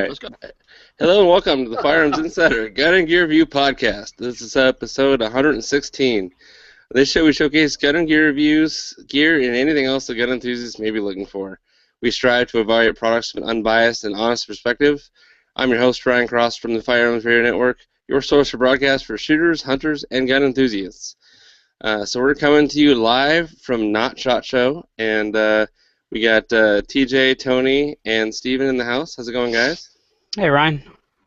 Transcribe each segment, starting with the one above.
right, let's go. Hello and welcome to the Firearms Insider Gun and Gear Review Podcast. This is episode 116. On this show, we showcase gun and gear reviews, gear, and anything else the gun enthusiasts may be looking for. We strive to evaluate products from an unbiased and honest perspective. I'm your host, Ryan Cross from the Firearms Radio Network, your source for broadcast for shooters, hunters, and gun enthusiasts. So we're coming to you live from Not Shot Show, and we got TJ, Tony, and Steven in the house. How's it going, guys? Hey, Ryan.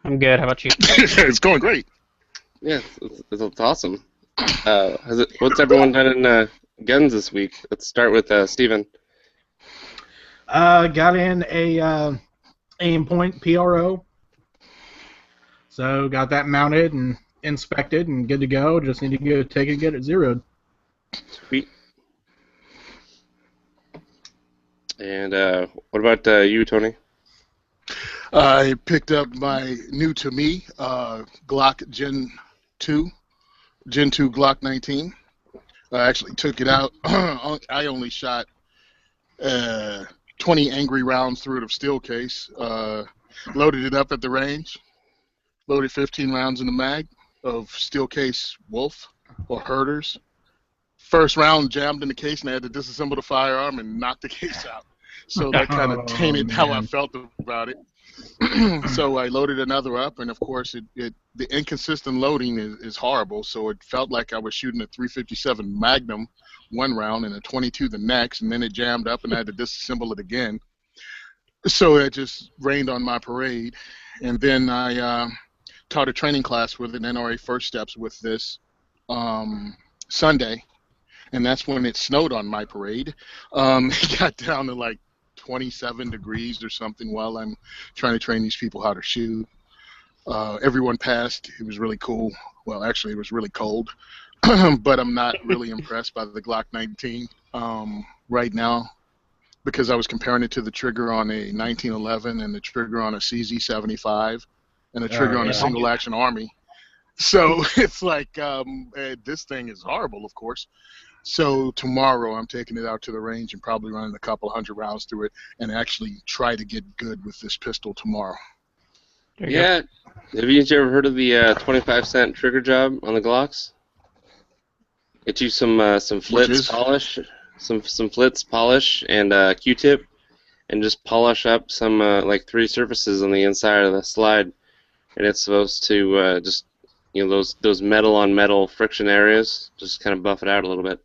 I'm good. How about you? It's going great. Yeah, it's awesome. What's everyone done in guns this week? Let's start with Steven. Got in a aim point PRO. So got that mounted and inspected and good to go. Just need to go take it and get it zeroed. Sweet. And what about you, Tony? I picked up my new to me Glock Gen 2 Glock 19. I actually took it out. I only shot 20 angry rounds through it of steel case. Loaded it up at the range. Loaded 15 rounds in the mag of steel case Wolf or Herders. First round jammed in the case and I had to disassemble the firearm and knock the case out. So that kind of tainted how I felt about it. So I loaded another up, and of course, the inconsistent loading is horrible. So it felt like I was shooting a .357 Magnum one round and a .22 the next, and then it jammed up, and I had to disassemble it again. So it just rained on my parade, and then I taught a training class with an NRA First Steps with this Sunday, and that's when it snowed on my parade. It got down to like 27 degrees or something while I'm trying to train these people how to shoot. Everyone passed. It was really cool. Well, actually, it was really cold. But I'm not really impressed by the Glock 19 right now because I was comparing it to the trigger on a 1911 and the trigger on a CZ75 and the trigger on a single-action Army. So it's like this thing is horrible, of course. So tomorrow I'm taking it out to the range and probably running a couple hundred rounds through it and actually try to get good with this pistol tomorrow. Yeah. Have you ever heard of the 25-cent trigger job on the Glocks? Get you some flitz polish, some flitz polish and Q-tip, and just polish up some like 3 surfaces on the inside of the slide, and it's supposed to just those metal on metal friction areas, just kind of buff it out a little bit.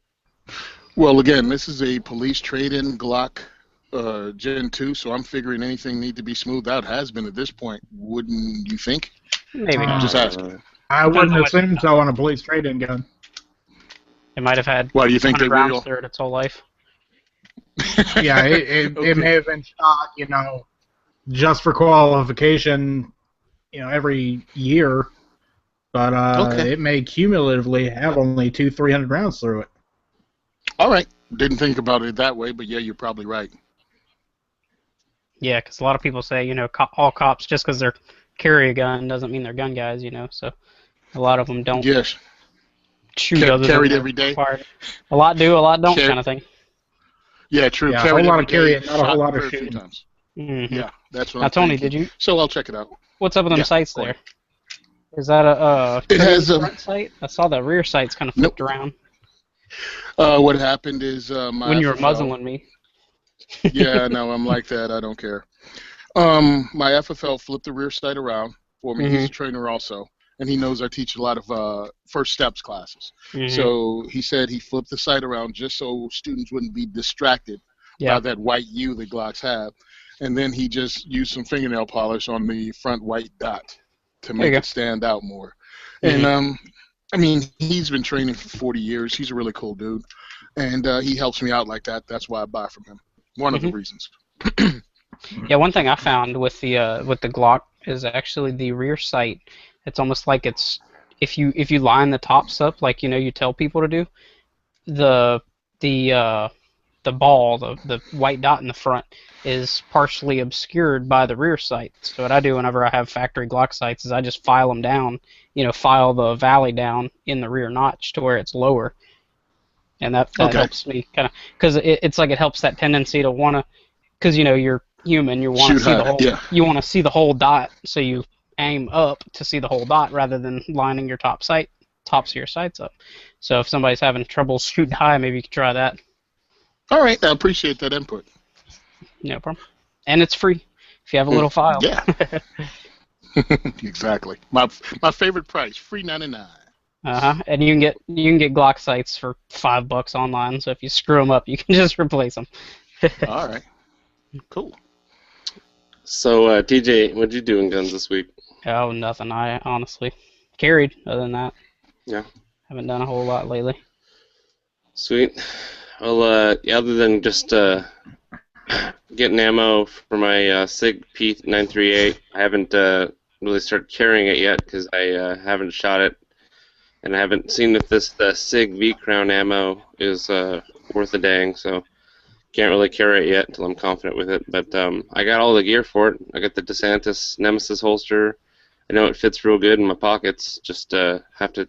Well, again, this is a police trade-in Glock Gen 2, so I'm figuring anything need to be smoothed out has been at this point. Wouldn't you think? Maybe. Just asking. I wouldn't assume so on a police trade-in gun. It might have had Why do you think they rounds real? through it its whole life. Yeah, it may have been shot, just for qualification, every year. But it may cumulatively have only 200-300 rounds through it. All right. Didn't think about it that way, but yeah, you're probably right. Yeah, because a lot of people say, all cops, just because they carry a gun doesn't mean they're gun guys, so a lot of them don't shoot other carried than every day. Required. A lot do, a lot don't, kind of thing. Yeah, true. Yeah, a whole lot of carrying, not a whole lot of shooting. Times. Mm-hmm. Yeah, that's what now, I'm Tony, thinking. did you? So I'll check it out. What's up with them sights there? Is that It has a front sight? I saw the rear sights kind of flipped around. What happened is when you were muzzling me. Yeah, no, I'm like that. I don't care. My FFL flipped the rear sight around for me. He's a trainer also, and he knows I teach a lot of first steps classes. So he said he flipped the sight around just so students wouldn't be distracted by that white U that Glocks have, and then he just used some fingernail polish on the front white dot to make it stand out more. And I mean, he's been training for 40 years. He's a really cool dude, and he helps me out like that. That's why I buy from him. One of the reasons. Yeah, one thing I found with the Glock is actually the rear sight. It's almost like it's if you line the tops up like you tell people to do, the ball, the white dot in the front is partially obscured by the rear sight. So what I do whenever I have factory Glock sights is I just file them down, file the valley down in the rear notch to where it's lower. And that helps me kind of, because it's like it helps that tendency to want to, because you're human, you want to Shoot see the high, whole yeah. you want to see the whole dot, so you aim up to see the whole dot rather than lining your tops of your sights up. So if somebody's having trouble shooting high, maybe you can try that. All right, I appreciate that input. No problem. And it's free if you have a little file. Yeah. Exactly. My favorite price, free 99. And you can get Glock sights for $5 online. So if you screw them up, you can just replace them. All right. Cool. So, TJ, what'd you do in guns this week? Oh, nothing. I honestly carried. Other than that, Yeah. haven't done a whole lot lately. Sweet. Well, other than just getting ammo for my SIG P938, I haven't really started carrying it yet because I haven't shot it, and I haven't seen if this SIG V-Crown ammo is worth a dang, so can't really carry it yet until I'm confident with it. But I got all the gear for it. I got the DeSantis Nemesis holster. I know it fits real good in my pockets. Just have to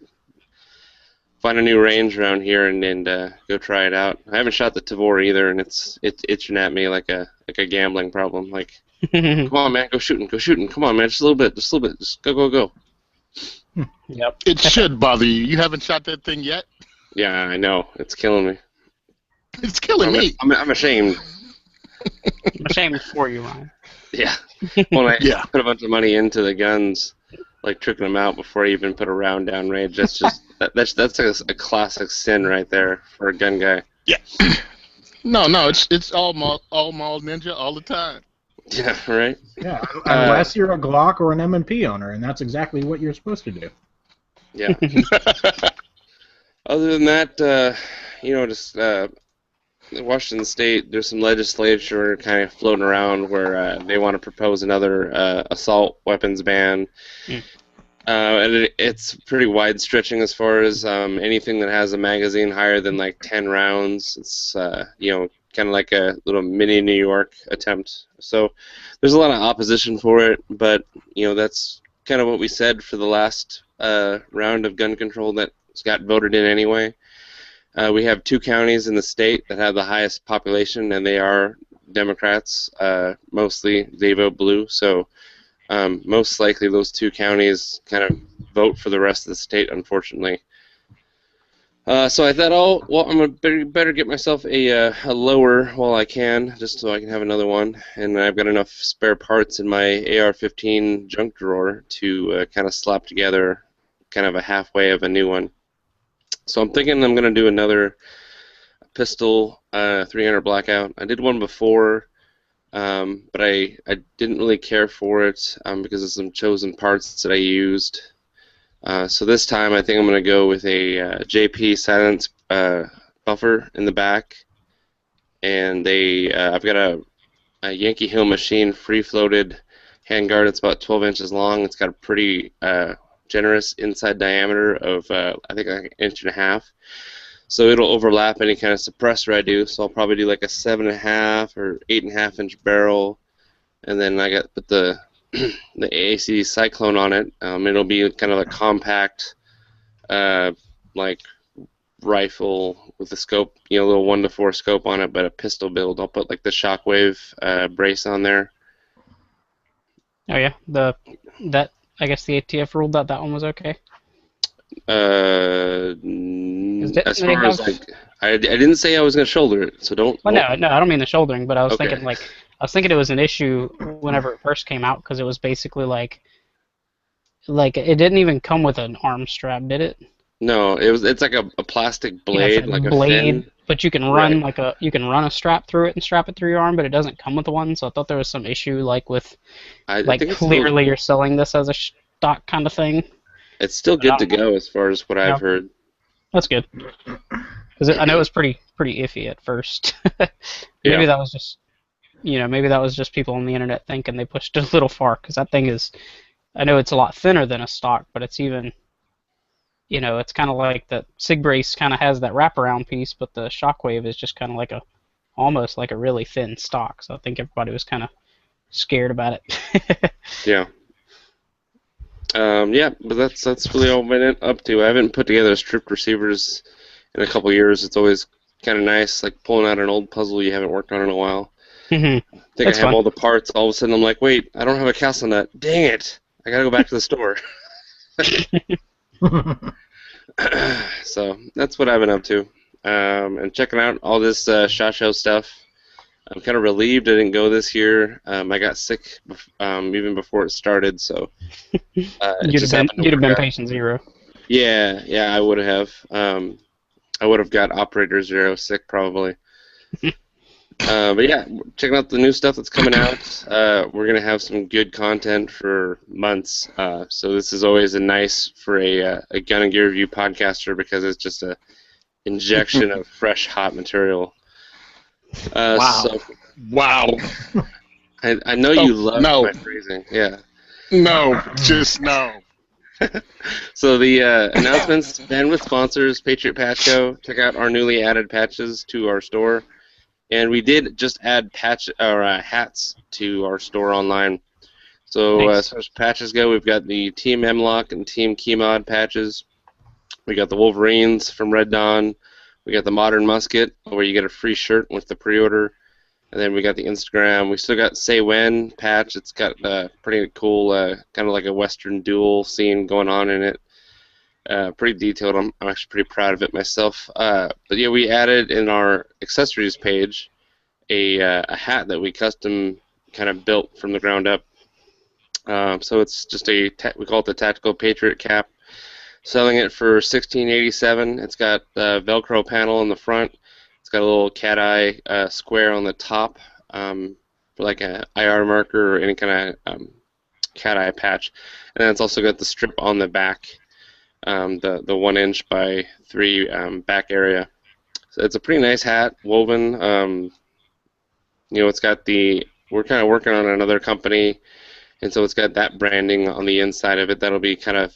find a new range around here and go try it out. I haven't shot the Tavor either, and it's itching at me like a gambling problem. Like, come on, man, go shooting. Come on, man, just a little bit, just go. Yep. It should bother you. You haven't shot that thing yet? Yeah, I know. It's killing me. It's killing me. I'm ashamed. I'm ashamed for you, Ryan. Yeah. Well, I Yeah. put a bunch of money into the guns, like tricking them out before I even put a round down range. That's just that's a classic sin right there for a gun guy. Yeah. No, it's all mall ninja all the time. Yeah, right. Yeah, unless you're a Glock or an M&P owner, and that's exactly what you're supposed to do. Yeah. Other than that, just in Washington State, there's some legislature kind of floating around where they want to propose another assault weapons ban. And it's pretty wide stretching as far as anything that has a magazine higher than like 10 rounds. It's kind of like a little mini New York attempt. So there's a lot of opposition for it, but that's kind of what we said for the last round of gun control that got voted in anyway. We have 2 counties in the state that have the highest population, and they are Democrats. Mostly they vote blue, so most likely those 2 counties kind of vote for the rest of the state, unfortunately. So I thought, I'm gonna better get myself a lower while I can, just so I can have another one. And I've got enough spare parts in my AR-15 junk drawer to kind of slap together kind of a halfway of a new one. So I'm thinking I'm gonna do another pistol 300 Blackout. I did one before, but I didn't really care for it because of some chosen parts that I used. So this time I think I'm going to go with a JP silence buffer in the back, and I've got a Yankee Hill machine free-floated handguard. It's about 12 inches long. It's got a pretty generous inside diameter of I think like 1.5 inches. So it'll overlap any kind of suppressor I do. So I'll probably do like a 7.5 or 8.5 inch barrel, and then I got put the AAC Cyclone on it. It'll be kind of a compact, like rifle with a scope, a little 1:4 scope on it, but a pistol build. I'll put like the Shockwave brace on there. Oh yeah, I guess the ATF ruled that one was okay. As far as I didn't say I was gonna shoulder it, so don't. Well, no, I don't mean the shouldering, but I was Okay. thinking it was an issue whenever it first came out because it was basically like it didn't even come with an arm strap, did it? No, it's like a plastic blade, it's like a blade, fin. but you can run you can run a strap through it and strap it through your arm, but it doesn't come with one. So I thought there was some issue with I think clearly you're selling this as a stock kind of thing. It's still good to go as far as what I've heard. That's good. Because I know it was pretty iffy at first. Maybe that was just maybe that was just people on the internet thinking they pushed it a little far, because that thing is, I know it's a lot thinner than a stock, but it's even, it's kind of like the SIG brace kind of has that wraparound piece, but the Shockwave is just kind of like almost like a really thin stock. So I think everybody was kind of scared about it. Yeah. But that's really all I've been up to. I haven't put together stripped receivers in a couple years. It's always kind of nice, like pulling out an old puzzle you haven't worked on in a while. I think That's I have fun. all the parts. All of a sudden, I'm like, wait, I don't have a castle nut. Dang it! I gotta go back to the store. So that's what I've been up to, and checking out all this SHOT Show stuff. I'm kind of relieved I didn't go this year. I got sick even before it started, so it just happened to You'd have work been out. patient zero. Yeah, I would have. I would have got Operator Zero sick probably. But yeah, checking out the new stuff that's coming out. We're gonna have some good content for months. So this is always nice for a gun and gear review podcaster because it's just a injection of fresh, hot material. Wow. So Wow. I know you love no. my phrasing. Yeah. No. Just no. So the announcements, bandwidth sponsors, Patriot Patch Co. Check out our newly added patches to our store. And we did just add hats to our store online. So Nice. as far as patches go, we've got the Team M-Lock and Team Keymod patches. We got the Wolverines from Red Dawn. We got the Modern Musket, where you get a free shirt with the pre-order. And then we got the Instagram. We still got Say When patch. It's got pretty cool, kind of like a Western duel scene going on in it. Pretty detailed. I'm actually pretty proud of it myself. But yeah, we added in our accessories page a hat that we custom kind of built from the ground up. So it's just we call it the Tactical Patriot cap. Selling it for $16.87. It's got a Velcro panel in the front. It's got a little cat eye square on the top for like an IR marker or any kind of cat eye patch. And then it's also got the strip on the back, the 1 inch by 3 back area. So it's a pretty nice hat, woven. It's got we're kind of working on another company, and so it's got that branding on the inside of it. That'll be kind of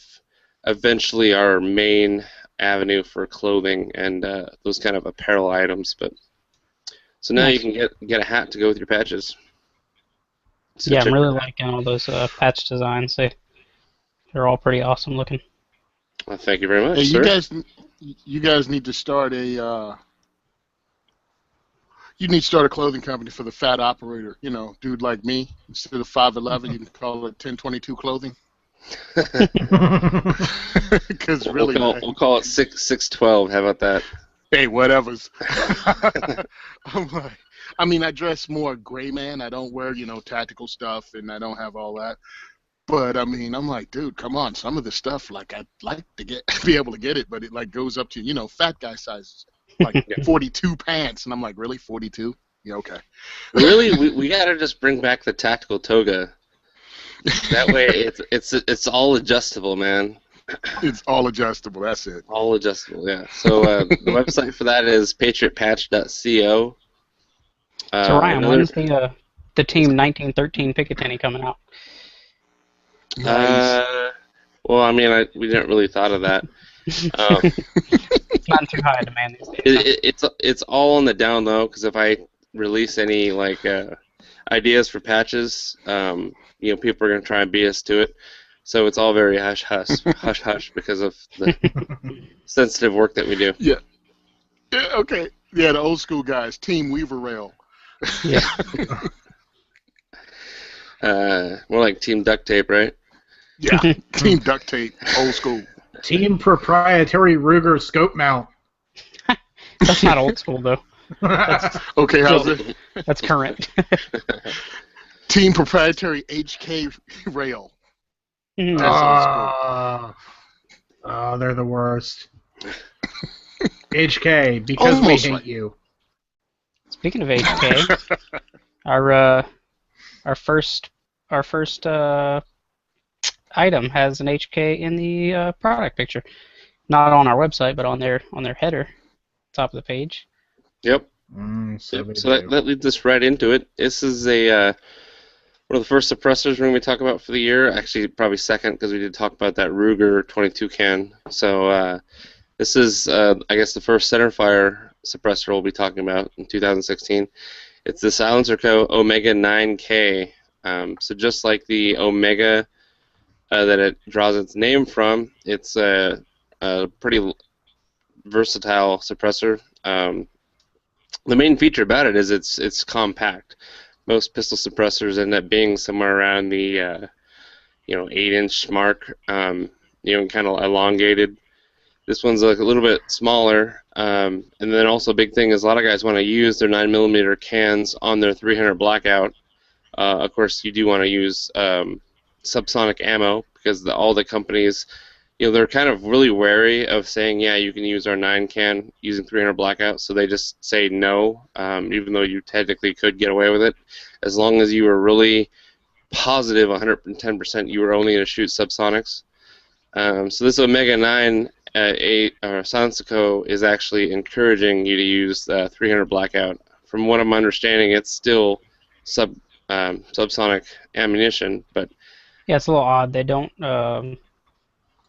eventually our main avenue for clothing and those kind of apparel items. But so now Nice. you can get a hat to go with your patches. So Yeah, check I'm really that out. liking all those patch designs. They're all pretty awesome looking. Well, thank you very much, Hey, sir. you guys need to start a clothing company for the fat operator. Dude like me. Instead of 5'11", you can call it 1022 clothing. Because really, we'll call it 612. How about that? hey, whatever's. I'm like, I dress more gray man. I don't wear, tactical stuff, and I don't have all that. But I'm like, dude, come on. Some of the stuff, like, I'd like to be able to get it, but it like goes up to, fat guy sizes, like 42 pants, and I'm like, really, 42? Yeah, okay. Really, we gotta just bring back the tactical toga. That way, it's all adjustable, man. It's all adjustable. That's it. All adjustable, yeah. So the website for that is patriotpatch.co. So Ryan, when's the Team 1913 Picatinny coming out? Nice. Well, we didn't really thought of that. It's not too high a demand these days. It's all on the down low because if I release any ideas for patches, people are gonna try and beat us to it. So it's all very hush hush because of the sensitive work that we do. Yeah. Okay. Yeah, the old school guys, Team Weaver Rail. Yeah. More like Team Duct Tape, right? Yeah, Team Duct Tape, old school. Team Proprietary Ruger Scope Mount. That's not old school though. Okay, how's it? That's current. Team Proprietary HK Rail. Mhm. That's old school. They're the worst. HK, because Almost we hate like- you. Speaking of HK, our first item has an HK in the product picture, not on our website, but on their header, top of the page. Yep. So they So that leads us right into it. This is one of the first suppressors we're going to talk about for the year. Actually, probably second because we did talk about that Ruger 22 can. So this is, I guess, the first centerfire suppressor we'll be talking about in 2016. It's the Silencer Co. Omega 9K. So just like the Omega that it draws its name from, it's a pretty versatile suppressor. The main feature about it is it's compact. most pistol suppressors end up being somewhere around the 8-inch mark, kind of elongated. This one's like a little bit smaller, and then also a big thing is a lot of guys want to use their 9mm cans on their 300 blackout. Of course, you do want to use subsonic ammo because all the companies, they're kind of really wary of saying, yeah, you can use our 9 can using 300 blackout, so they just say no, even though you technically could get away with it, as long as you were really positive 110% you were only going to shoot subsonics. So this Omega 9 Sanseco is actually encouraging you to use 300 blackout. From what I'm understanding, it's still subsonic ammunition, but yeah, it's a little odd. They don't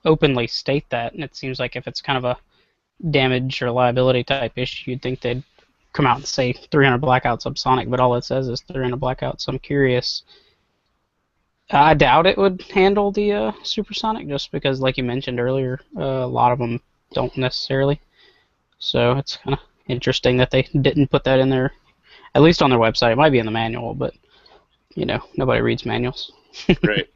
openly state that, and it seems like if it's kind of a damage or liability type issue, you'd think they'd come out and say 300 blackout subsonic, but all it says is 300 blackout. So I'm curious. I doubt it would handle the supersonic, just because, like you mentioned earlier, a lot of them don't necessarily. So it's kind of interesting that they didn't put that in there, at least on their website. It might be in the manual, but nobody reads manuals. Right.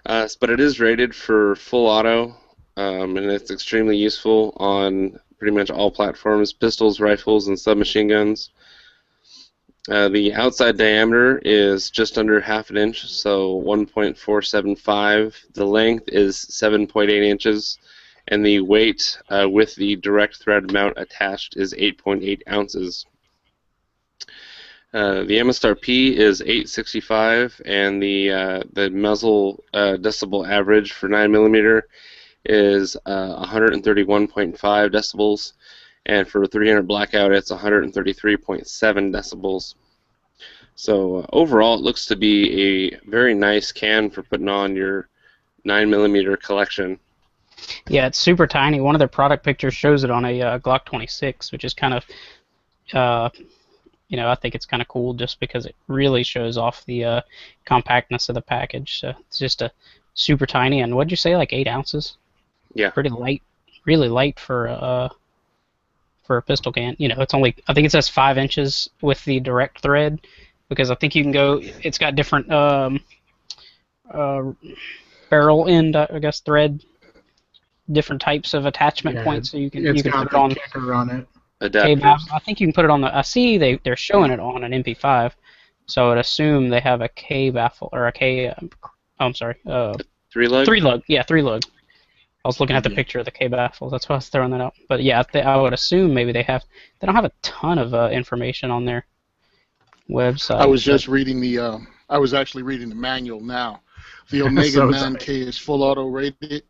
But it is rated for full auto, and it's extremely useful on pretty much all platforms: pistols, rifles, and submachine guns. The outside diameter is just under half an inch, so 1.475. The length is 7.8 inches, and the weight with the direct thread mount attached is 8.8 ounces. The MSRP P is 865, and the muzzle decibel average for 9mm is 131.5 decibels. And for 300 blackout, it's 133.7 decibels. So overall, it looks to be a very nice can for putting on your 9mm collection. Yeah, it's super tiny. One of their product pictures shows it on a Glock 26, which is kind of, I think it's kind of cool just because it really shows off the compactness of the package. So it's just a super tiny, and what'd you say, like 8 ounces? Yeah. Pretty light, really light for a pistol can. It's only, I think it says 5 inches with the direct thread, because I think you can go, it's got different barrel end, I guess, thread, different types of attachment points, so you can put it on. Kicker on it. I think you can put it on I see they're showing it on an MP5, so I'd assume they have a K baffle, or a K, I'm sorry. 3-lug? 3-lug, yeah, 3-lug. I was looking at the picture of the K baffles. That's why I was throwing that out. But yeah, I would assume maybe they don't have a ton of information on their website. I was just reading I was actually reading the manual now. The Omega 9K is full auto rated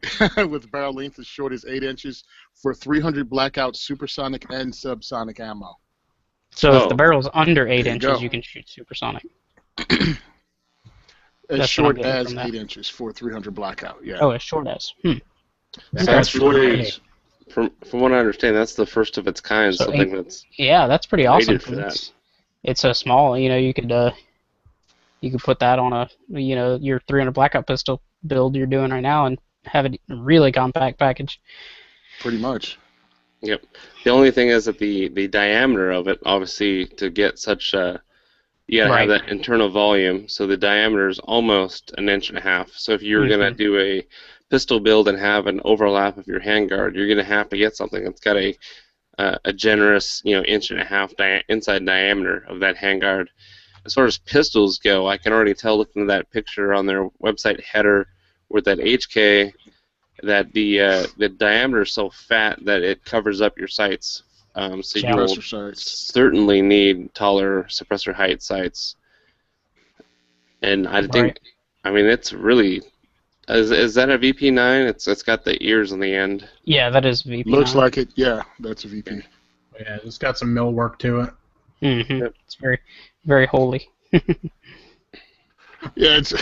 with barrel length as short as 8 inches for 300 blackout supersonic and subsonic ammo. So if the barrel's under 8 inches, you can shoot supersonic. As short as 8 inches for 300 blackout, yeah. Oh, as short as. So that's really, from what I understand, that's the first of its kind. So that's pretty awesome. For that. It's so small. You could put that on your 300 blackout pistol build you're doing right now and have a really compact package. Pretty much. Yep. The only thing is that the diameter of it, obviously, to get such you gotta have that internal volume. So the diameter is almost 1.5 inches. So if you're gonna do a pistol build and have an overlap of your handguard, you're going to have to get something that's got a generous 1.5 inch inside diameter of that handguard. As far as pistols go, I can already tell looking at that picture on their website header with that HK that the diameter is so fat that it covers up your sights. So you will certainly need taller suppressor height sights. And I think, it's really. Is that a VP9? It's got the ears on the end. Yeah, that is VP9. Looks like it. Yeah, that's a VP. Yeah, it's got some mill work to it. Mm-hmm. Yep. It's very, very holy. Yeah, it's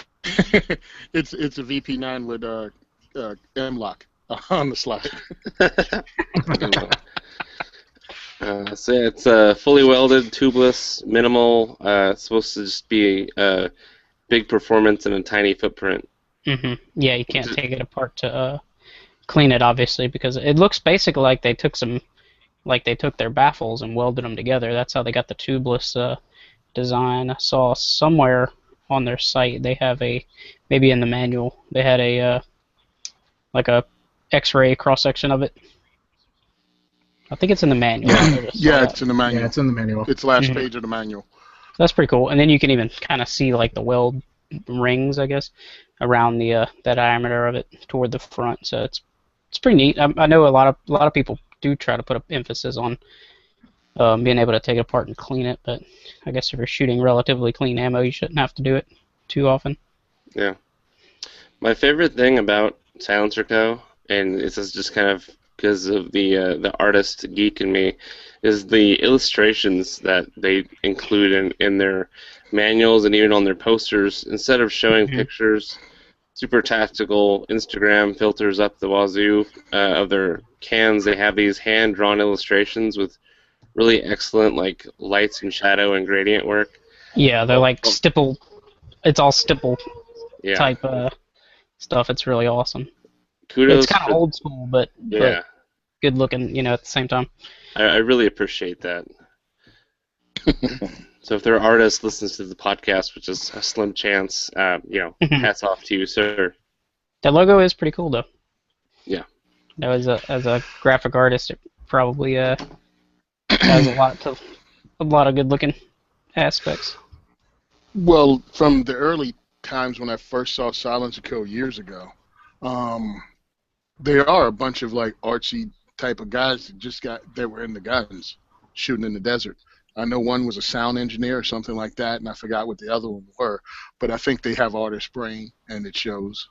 it's a VP9 with M-lock on the slide. So it's fully welded, tubeless, minimal. It's supposed to just be big performance and a tiny footprint. Mm-hmm. Yeah, you can't take it apart to clean it, obviously, because it looks basically like they took their baffles and welded them together. That's how they got the tubeless design. I saw somewhere on their site they have maybe in the manual, they had like a X-ray cross-section of it. I think it's in the manual. Yeah, it's in the manual. Yeah, it's in the manual. It's the last page of the manual. That's pretty cool. And then you can even kind of see like the weld rings, I guess, around the diameter of it toward the front. So it's pretty neat. I know a lot of people do try to put an emphasis on being able to take it apart and clean it, but I guess if you're shooting relatively clean ammo, you shouldn't have to do it too often. Yeah. My favorite thing about Silencer Co., and this is just kind of because of the artist geek in me, is the illustrations that they include in their manuals and even on their posters. Instead of showing pictures, super tactical Instagram filters up the wazoo of their cans, they have these hand-drawn illustrations with really excellent like lights and shadow and gradient work. Yeah, they're like stipple. It's all stipple type stuff. It's really awesome. Kudos. It's kind of old school, but good looking, at the same time. I really appreciate that. So if there are artists listening to the podcast, which is a slim chance, hats off to you, sir. That logo is pretty cool, though. Yeah. As a graphic artist, it probably has a lot of good looking aspects. Well, from the early times when I first saw Silencer Co. years ago, there are a bunch of like artsy type of guys that were in the guns shooting in the desert. I know one was a sound engineer or something like that, and I forgot what the other one were, but I think they have artist brain, and it shows.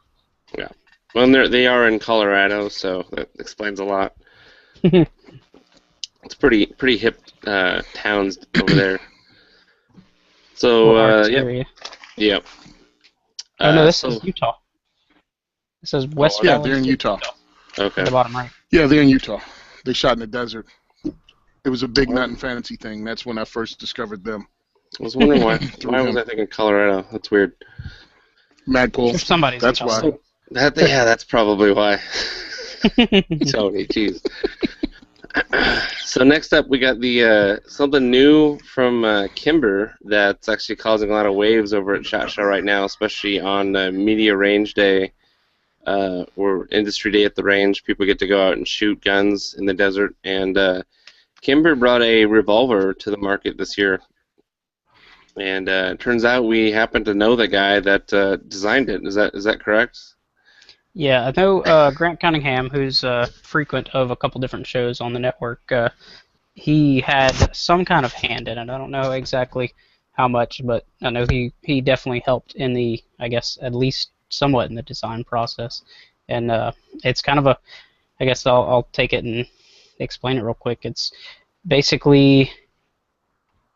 Yeah. Well, they are in Colorado, so that explains a lot. It's pretty hip towns over there. So, Yep. Oh, no, this is Utah. It says West Valley. Yeah, they're in Utah. Okay. At the bottom right. Yeah, they're in Utah. They shot in the desert. It was a big Nothing Fancy thing. That's when I first discovered them. I was wondering why was I thinking Colorado? That's weird. Magpul. Somebody's That's why. So, that's probably why. Tony, jeez. So next up, we got the something new from Kimber that's actually causing a lot of waves over at SHOT Show right now, especially on Media Range Day or Industry Day at the range. People get to go out and shoot guns in the desert, and Kimber brought a revolver to the market this year. And it turns out we happen to know the guy that designed it. Is that correct? Yeah, I know Grant Cunningham, who's frequent of a couple different shows on the network. He had some kind of hand in it. I don't know exactly how much, but I know he definitely helped in the, I guess, at least somewhat in the design process. And it's kind of I guess I'll take it and explain it real quick. It's basically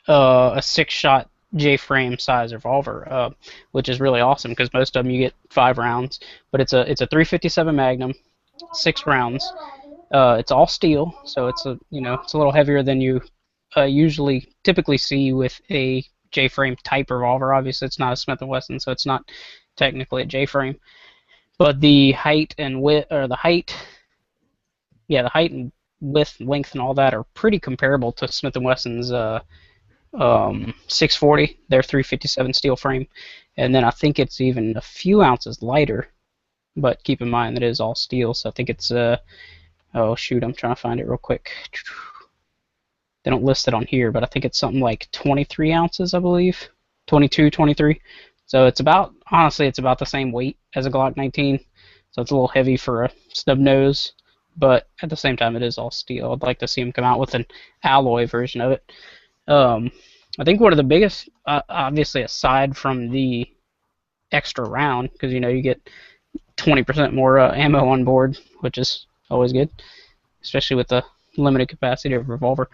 a 6-shot J-frame size revolver, which is really awesome because most of them you get 5 rounds, but it's a 357 Magnum, 6 rounds. It's all steel, so it's a little heavier than you typically see with a J-frame type revolver. Obviously, it's not a Smith & Wesson, so it's not technically a J-frame. But the height and width, or the height and width, length, and all that are pretty comparable to Smith & Wesson's 640, their 357 steel frame, and then I think it's even a few ounces lighter, but keep in mind that it is all steel, so I think it's oh shoot, I'm trying to find it real quick. They don't list it on here, but I think it's something like 23 ounces, I believe, 22, 23. So it's about the same weight as a Glock 19, so it's a little heavy for a snub nose, but at the same time it is all steel. I'd like to see them come out with an alloy version of it. I think one of the biggest, obviously aside from the extra round, because you get 20% more ammo on board, which is always good, especially with the limited capacity of revolver.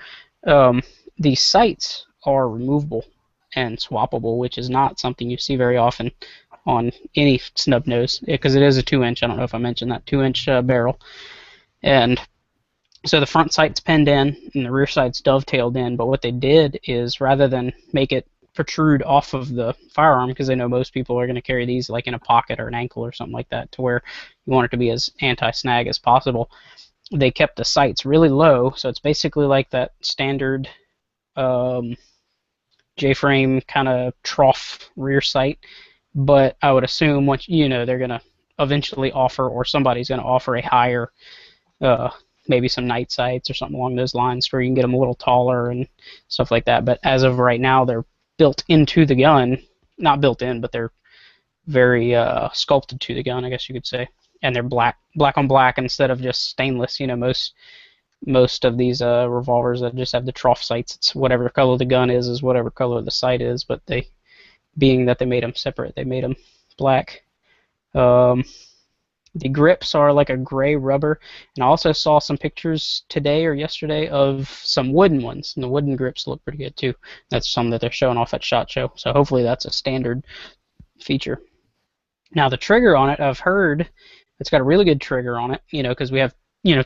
The sights are removable and swappable, which is not something you see very often on any snub nose, because it is a 2-inch. I don't know if I mentioned that 2-inch barrel, and so the front sight's pinned in and the rear sight's dovetailed in, but what they did is rather than make it protrude off of the firearm, because they know most people are going to carry these like in a pocket or an ankle or something like that, to where you want it to be as anti-snag as possible, they kept the sights really low, so it's basically like that standard J-frame kind of trough rear sight, but I would assume once they're going to eventually offer, or somebody's going to offer, a higher, maybe some night sights or something along those lines where you can get them a little taller and stuff like that. But as of right now, they're built into the gun. Not built in, but they're very sculpted to the gun, I guess you could say. And they're black on black instead of just stainless. Most of these revolvers that just have the trough sights, it's whatever color the gun is whatever color the sight is. But being that they made them separate, they made them black. The grips are like a gray rubber, and I also saw some pictures today or yesterday of some wooden ones, and the wooden grips look pretty good too. That's some that they're showing off at SHOT Show, so hopefully that's a standard feature. Now the trigger on it, I've heard it's got a really good trigger on it, because we have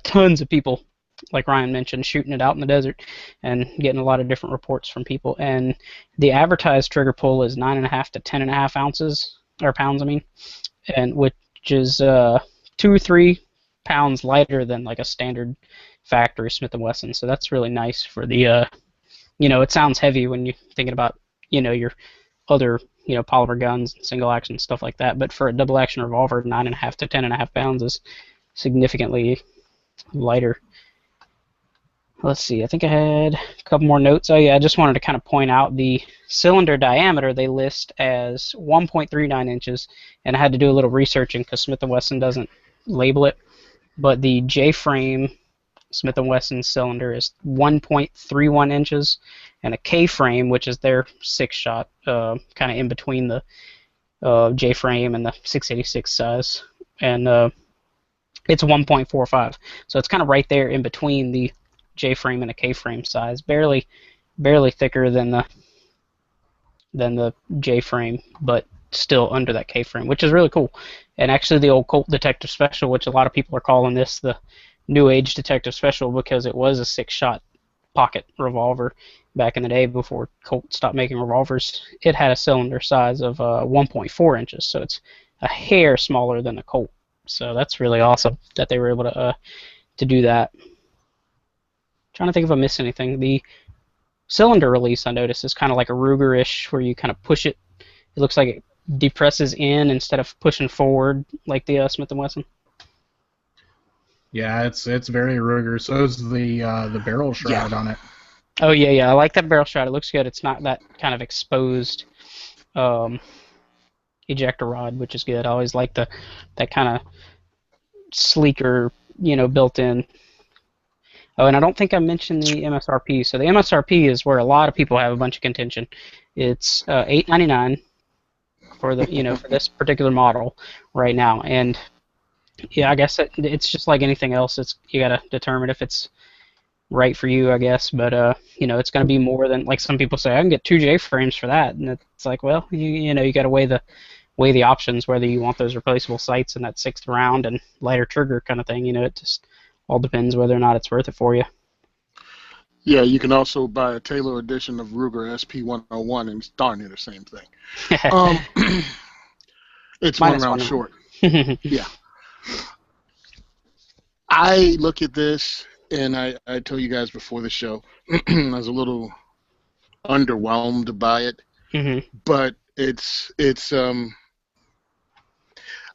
tons of people, like Ryan mentioned, shooting it out in the desert and getting a lot of different reports from people, and the advertised trigger pull is 9.5 to 10.5 ounces, or pounds, and which is 2 or 3 pounds lighter than like a standard factory Smith & Wesson. So that's really nice for the, it sounds heavy when you're thinking about, your other, polymer guns, single action, stuff like that. But for a double action revolver, 9.5 to 10.5 pounds is significantly lighter. Let's see, I think I had a couple more notes. Oh yeah, I just wanted to kind of point out the cylinder diameter they list as 1.39 inches, and I had to do a little researching because Smith & Wesson doesn't label it, but the J-frame Smith & Wesson cylinder is 1.31 inches, and a K-frame, which is their 6-shot, kind of in between the J-frame and the 686 size, and it's 1.45, so it's kind of right there in between the J-frame and a K-frame size, barely thicker than the J-frame, but still under that K-frame, which is really cool. And actually, the old Colt Detective Special, which a lot of people are calling this the New Age Detective Special, because it was a 6-shot pocket revolver back in the day before Colt stopped making revolvers. It had a cylinder size of 1.4 inches, so it's a hair smaller than the Colt. So that's really awesome that they were able to do that. Trying to think if I missed anything. The cylinder release, I noticed, is kind of like a Ruger-ish, where you kind of push it. It looks like it depresses in instead of pushing forward like the Smith & Wesson. Yeah, it's very Ruger. So is the barrel shroud on it. Oh yeah, I like that barrel shroud. It looks good. It's not that kind of exposed ejector rod, which is good. I always like that kind of sleeker, built-in. Oh, and I don't think I mentioned the MSRP. So the MSRP is where a lot of people have a bunch of contention. It's $8.99 for the for this particular model right now, and yeah, I guess it's just like anything else. You gotta determine if it's right for you, I guess. But it's gonna be more than, like some people say, I can get 2 J-frames for that, and it's like, well, you gotta weigh the options, whether you want those replaceable sights and that 6th round and lighter trigger kind of thing. It just all depends whether or not it's worth it for you. Yeah, you can also buy a Taylor edition of Ruger SP101, and it's darn near the same thing. It's one round short. Yeah. I look at this, and I told you guys before the show, I was a little underwhelmed by it, but it's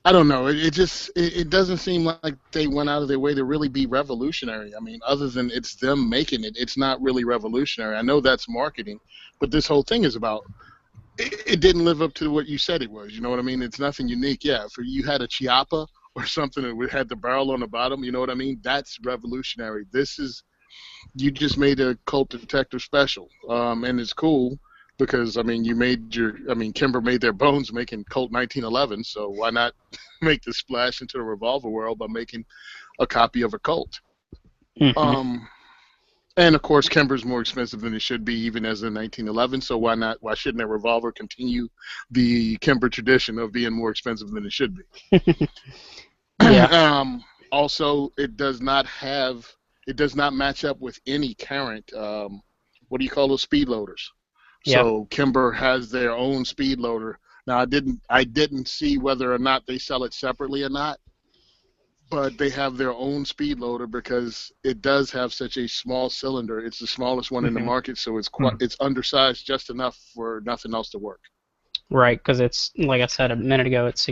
I don't know. It doesn't seem like they went out of their way to really be revolutionary. I mean, other than it's them making it, it's not really revolutionary. I know that's marketing, but this whole thing is about it didn't live up to what you said it was. You know what I mean? It's nothing unique. Yeah, if you had a Chiappa or something that had the barrel on the bottom, you know what I mean? That's revolutionary. You just made a Colt Detective Special, and it's cool. Because, Kimber made their bones making Colt 1911, so why not make the splash into the revolver world by making a copy of a Colt? And, of course, Kimber's more expensive than it should be, even as a 1911, so why shouldn't a revolver continue the Kimber tradition of being more expensive than it should be? Yeah. Also, it does not match up with any current, what do you call those, speed loaders? So Kimber has their own speed loader. Now I didn't see whether or not they sell it separately or not, but they have their own speed loader because it does have such a small cylinder. It's the smallest one in the market, so it's undersized just enough for nothing else to work. Right, because it's, like I said a minute ago, it's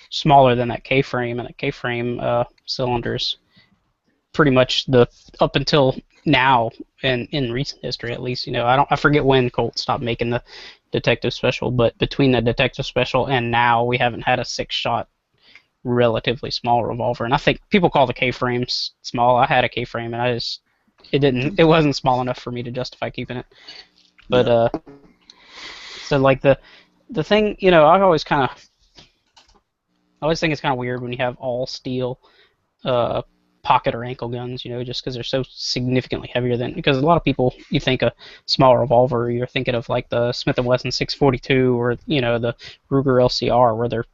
smaller than that K-frame, and that K-frame cylinders pretty much up until now, and in recent history at least, I forget when Colt stopped making the Detective Special, but between the Detective Special and now, we haven't had a 6-shot relatively small revolver. And I think people call the K-frames small. I had a K-frame, and it wasn't small enough for me to justify keeping it. But so like the thing, I always think it's kind of weird when you have all steel pocket or ankle guns, just because they're so significantly heavier than, because a lot of people, you think a small revolver, you're thinking of like the Smith & Wesson 642 or, the Ruger LCR, where they're,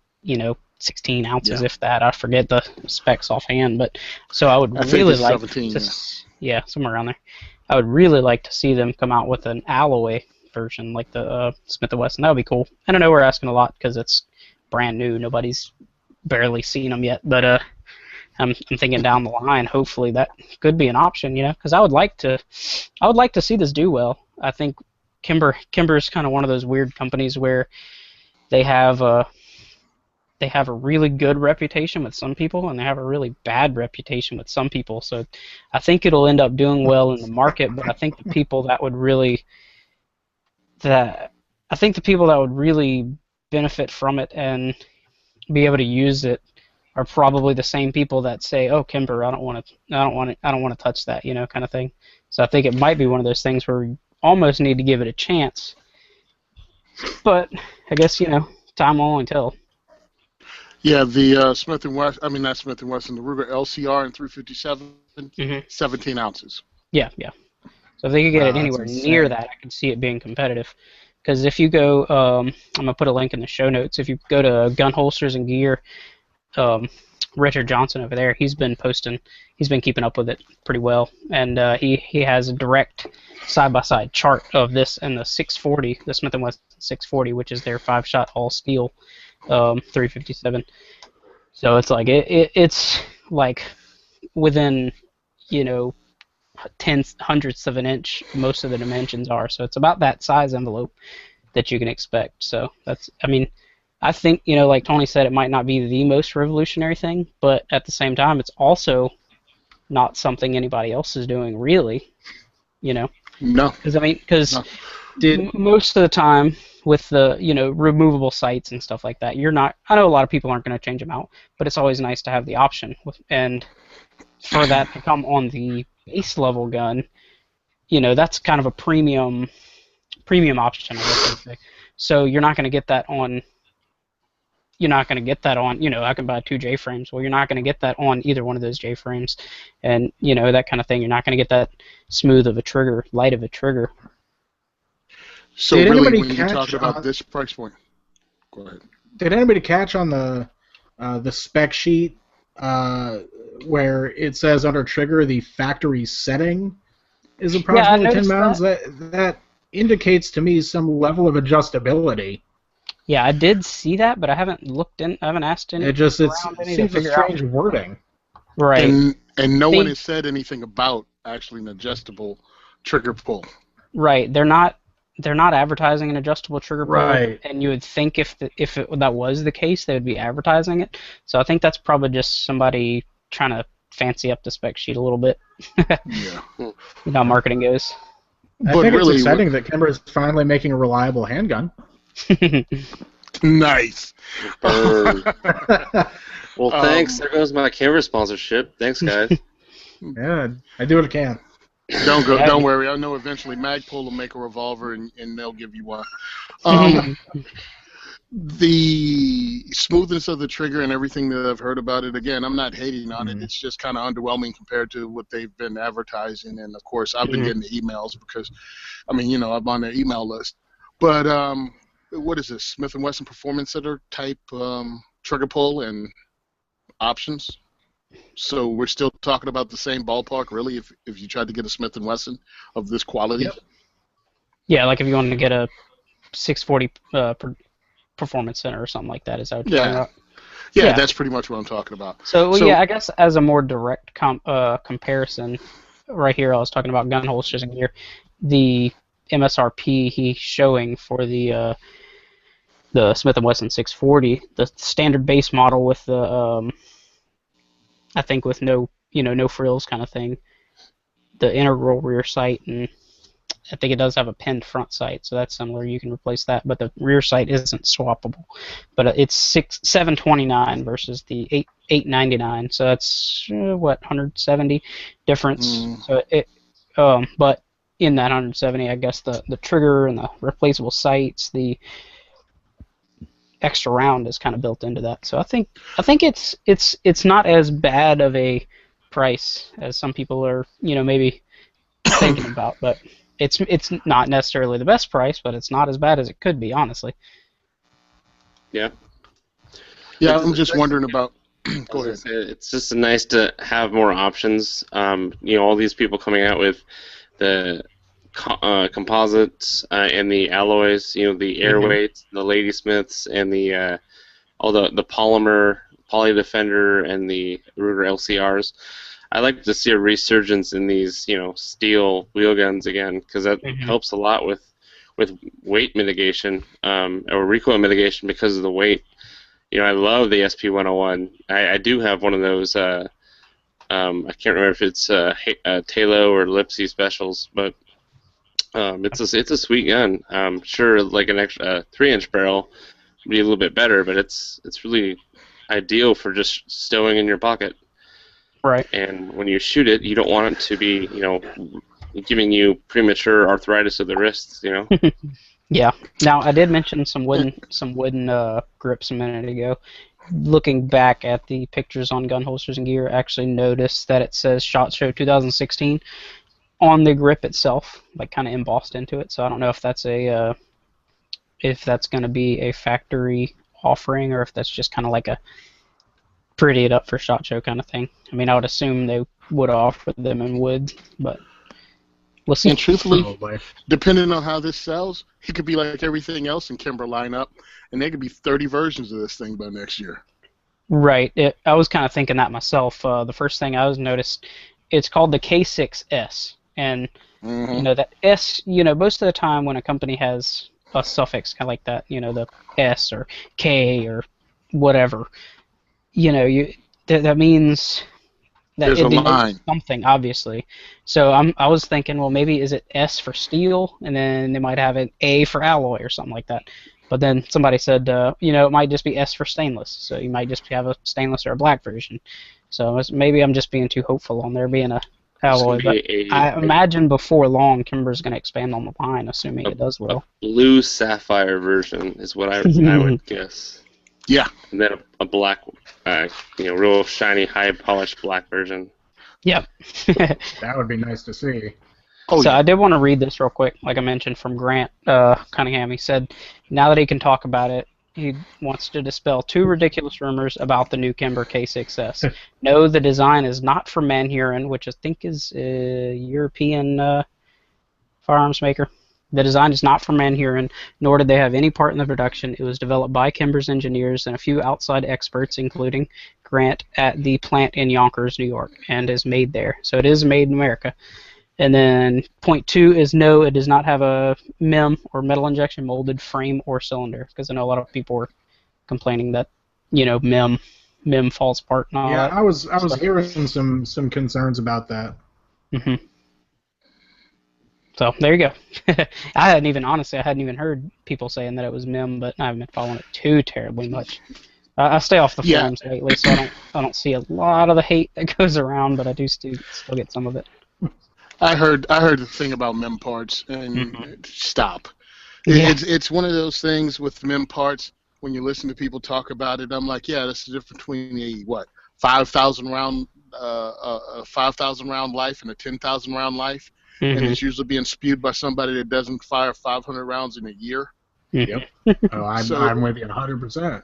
16 ounces, if that. I forget the specs offhand, but so I would really like 17, yeah, somewhere around there. I would really like to see them come out with an alloy version like the Smith & Wesson. That would be cool. And I know we're asking a lot because it's brand new. Nobody's barely seen them yet, but I'm thinking down the line, hopefully that could be an option, because I would like to see this do well. I think Kimber's kind of one of those weird companies where they have a really good reputation with some people, and they have a really bad reputation with some people. So I think it'll end up doing well in the market, but I think the people that would really benefit from it and be able to use it are probably the same people that say, "Oh, Kimber, I don't want to touch that," kind of thing. So I think it might be one of those things where we almost need to give it a chance. But I guess time will only tell. Yeah, the Smith & Wesson, not Smith & Wesson, the Ruger LCR in 357, 17 ounces. Yeah. So if they could get it anywhere near that, I could see it being competitive. Because if you go, I'm going to put a link in the show notes. If you go to Gun Holsters and Gear, Richard Johnson over there, he's been keeping up with it pretty well. And he has a direct side-by-side chart of this and the 640, the Smith & Wesson 640, which is their 5-shot all-steel 357. So it's like it's like within hundredths of an inch most of the dimensions are. So it's about that size envelope that you can expect. So that's, I think, like Tony said, it might not be the most revolutionary thing, but at the same time, it's also not something anybody else is doing, really. No. Because most of the time with the, removable sights and stuff like that, I know a lot of people aren't going to change them out, but it's always nice to have the option. And for that to come on the base level gun, that's kind of a premium option, I guess I'd say. So you're not going to get that on, I can buy 2 J-frames. Well, you're not going to get that on either one of those J-frames. And, that kind of thing. You're not going to get that smooth of a trigger, light of a trigger. So really, when you're talking about this price point, go ahead. Did anybody catch on the spec sheet where it says under trigger the factory setting is approximately 10 pounds? That indicates to me some level of adjustability. Yeah, I did see that, but I haven't looked in. I haven't asked any. It seems a strange wording. Right. And no one has said anything about actually an adjustable trigger pull. Right. They're not advertising an adjustable trigger pull. Right. And you would think if that was the case, they would be advertising it. So I think that's probably just somebody trying to fancy up the spec sheet a little bit. Yeah. You know how marketing goes. I think it's exciting that Kimber is finally making a reliable handgun. Nice. Well, thanks. There goes my Kimber sponsorship. Thanks, guys. Yeah, I do what I can. Don't worry. I know eventually Magpul will make a revolver and they'll give you one. The smoothness of the trigger and everything that I've heard about it, again, I'm not hating on it. It's just kind of underwhelming compared to what they've been advertising. And, of course, I've been getting the emails because, I'm on their email list. But what is this, Smith & Wesson Performance Center type trigger pull and options? So we're still talking about the same ballpark, really, if you tried to get a Smith & Wesson of this quality? Yep. Yeah, like if you wanted to get a 640 Performance Center or something like that, is that what you're talking about? Yeah, that's pretty much what I'm talking about. So yeah, I guess as a more direct comparison, right here I was talking about gun holsters and gear. The MSRP he's showing for the Smith & Wesson 640, the standard base model with the I think with no frills kind of thing, the integral rear sight, and I think it does have a pinned front sight, so that's similar. You can replace that, but the rear sight isn't swappable. But it's $729 versus the $899, so that's what, 170 difference. So but in that 170, I guess the trigger and the replaceable sights, the extra round is kind of built into that. So I think it's not as bad of a price as some people are maybe thinking about, but it's not necessarily the best price, but it's not as bad as it could be, honestly. Yeah. Yeah, I'm just wondering about. Go ahead. It's just nice to have more options. All these people coming out with the composites and the alloys, the airweights, the Ladysmiths, and the all the polymer Poly Defender and the Ruger LCRs. I like to see a resurgence in these, steel wheel guns again, because that helps a lot with weight mitigation or recoil mitigation because of the weight. I love the SP101. I do have one of those. I can't remember if it's Talo or Lipsy specials, but it's a sweet gun. Sure, like an extra 3-inch barrel would be a little bit better, but it's really ideal for just stowing in your pocket. Right. And when you shoot it, you don't want it to be, giving you premature arthritis of the wrists, Yeah. Now I did mention some wooden grips a minute ago. Looking back at the pictures on gun holsters and gear, I actually noticed that it says SHOT Show 2016 on the grip itself, like kind of embossed into it. So I don't know if that's going to be a factory offering or if that's just kind of like a pretty it up for SHOT Show kind of thing. I mean, I would assume they would offer them in wood, but we'll see. And truthfully, depending on how this sells, it could be like everything else in Kimber lineup, and there could be 30 versions of this thing by next year. Right. I was kind of thinking that myself. The first thing I noticed, it's called the K6S, and that S. Most of the time when a company has a suffix kind of like that, the S or K or whatever. That means that there's it a line. Something, obviously. So I was thinking, well, maybe is it S for steel, and then they might have an A for alloy or something like that. But then somebody said, it might just be S for stainless. So you might just have a stainless or a black version. So maybe I'm just being too hopeful on there being a alloy. But I imagine before long, Kimber's going to expand on the line, assuming it does well. A blue sapphire version is what I would guess. Yeah. And then a black, real shiny, high-polished black version. Yep. That would be nice to see. I did want to read this real quick, like I mentioned, from Grant Cunningham. He said, now that he can talk about it, he wants to dispel 2 ridiculous rumors about the new Kimber K6S. No, the design is not from Manhuron, which I think is a European firearms maker. The design is not from Manhuron, nor did they have any part in the production. It was developed by Kimber's engineers and a few outside experts, including Grant, at the plant in Yonkers, New York, and is made there. So it is made in America. And then point 2 is no, it does not have a MEM or metal injection molded frame or cylinder, because I know a lot of people were complaining that MEM falls apart and all that. I was hearing some concerns about that. Mm-hmm. So there you go. I hadn't even heard people saying that it was MEM, but I haven't been following it too terribly much. I stay off the forums lately, so I don't see a lot of the hate that goes around, but I do still get some of it. I heard the thing about MEM parts, and stop. Yeah. It's one of those things with MEM parts. When you listen to people talk about it, I'm like, yeah, that's the difference between a 5,000 round life and a 10,000 round life. And it's usually being spewed by somebody that doesn't fire 500 rounds in a year. Yep. I'm with you 100%.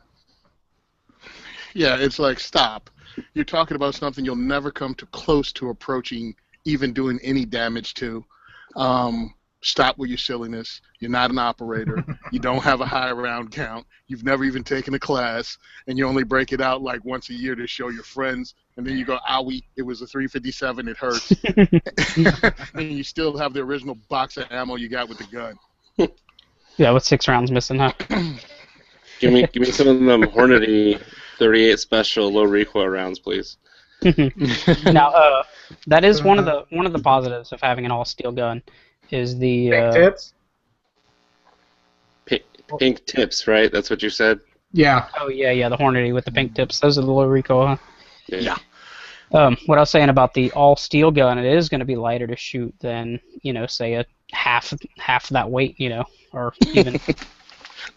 Yeah, it's like, stop. You're talking about something you'll never come close to approaching, even doing any damage to. Stop with your silliness. You're not an operator. You don't have a high round count. You've never even taken a class, and you only break it out like once a year to show your friends. And then you go, owie, it was a 357, it hurts. And you still have the original box of ammo you got with the gun. Yeah, with 6 rounds missing, huh? Give me some of them Hornady 38 special low recoil rounds, please. Now, that is one of the positives of having an all steel gun, is the Pink tips. Pink tips, right? That's what you said. Yeah. Oh yeah, the Hornady with the pink tips. Those are the low recoil, huh? Yeah. What I was saying about the all steel gun, it is going to be lighter to shoot than, say a half that weight, or even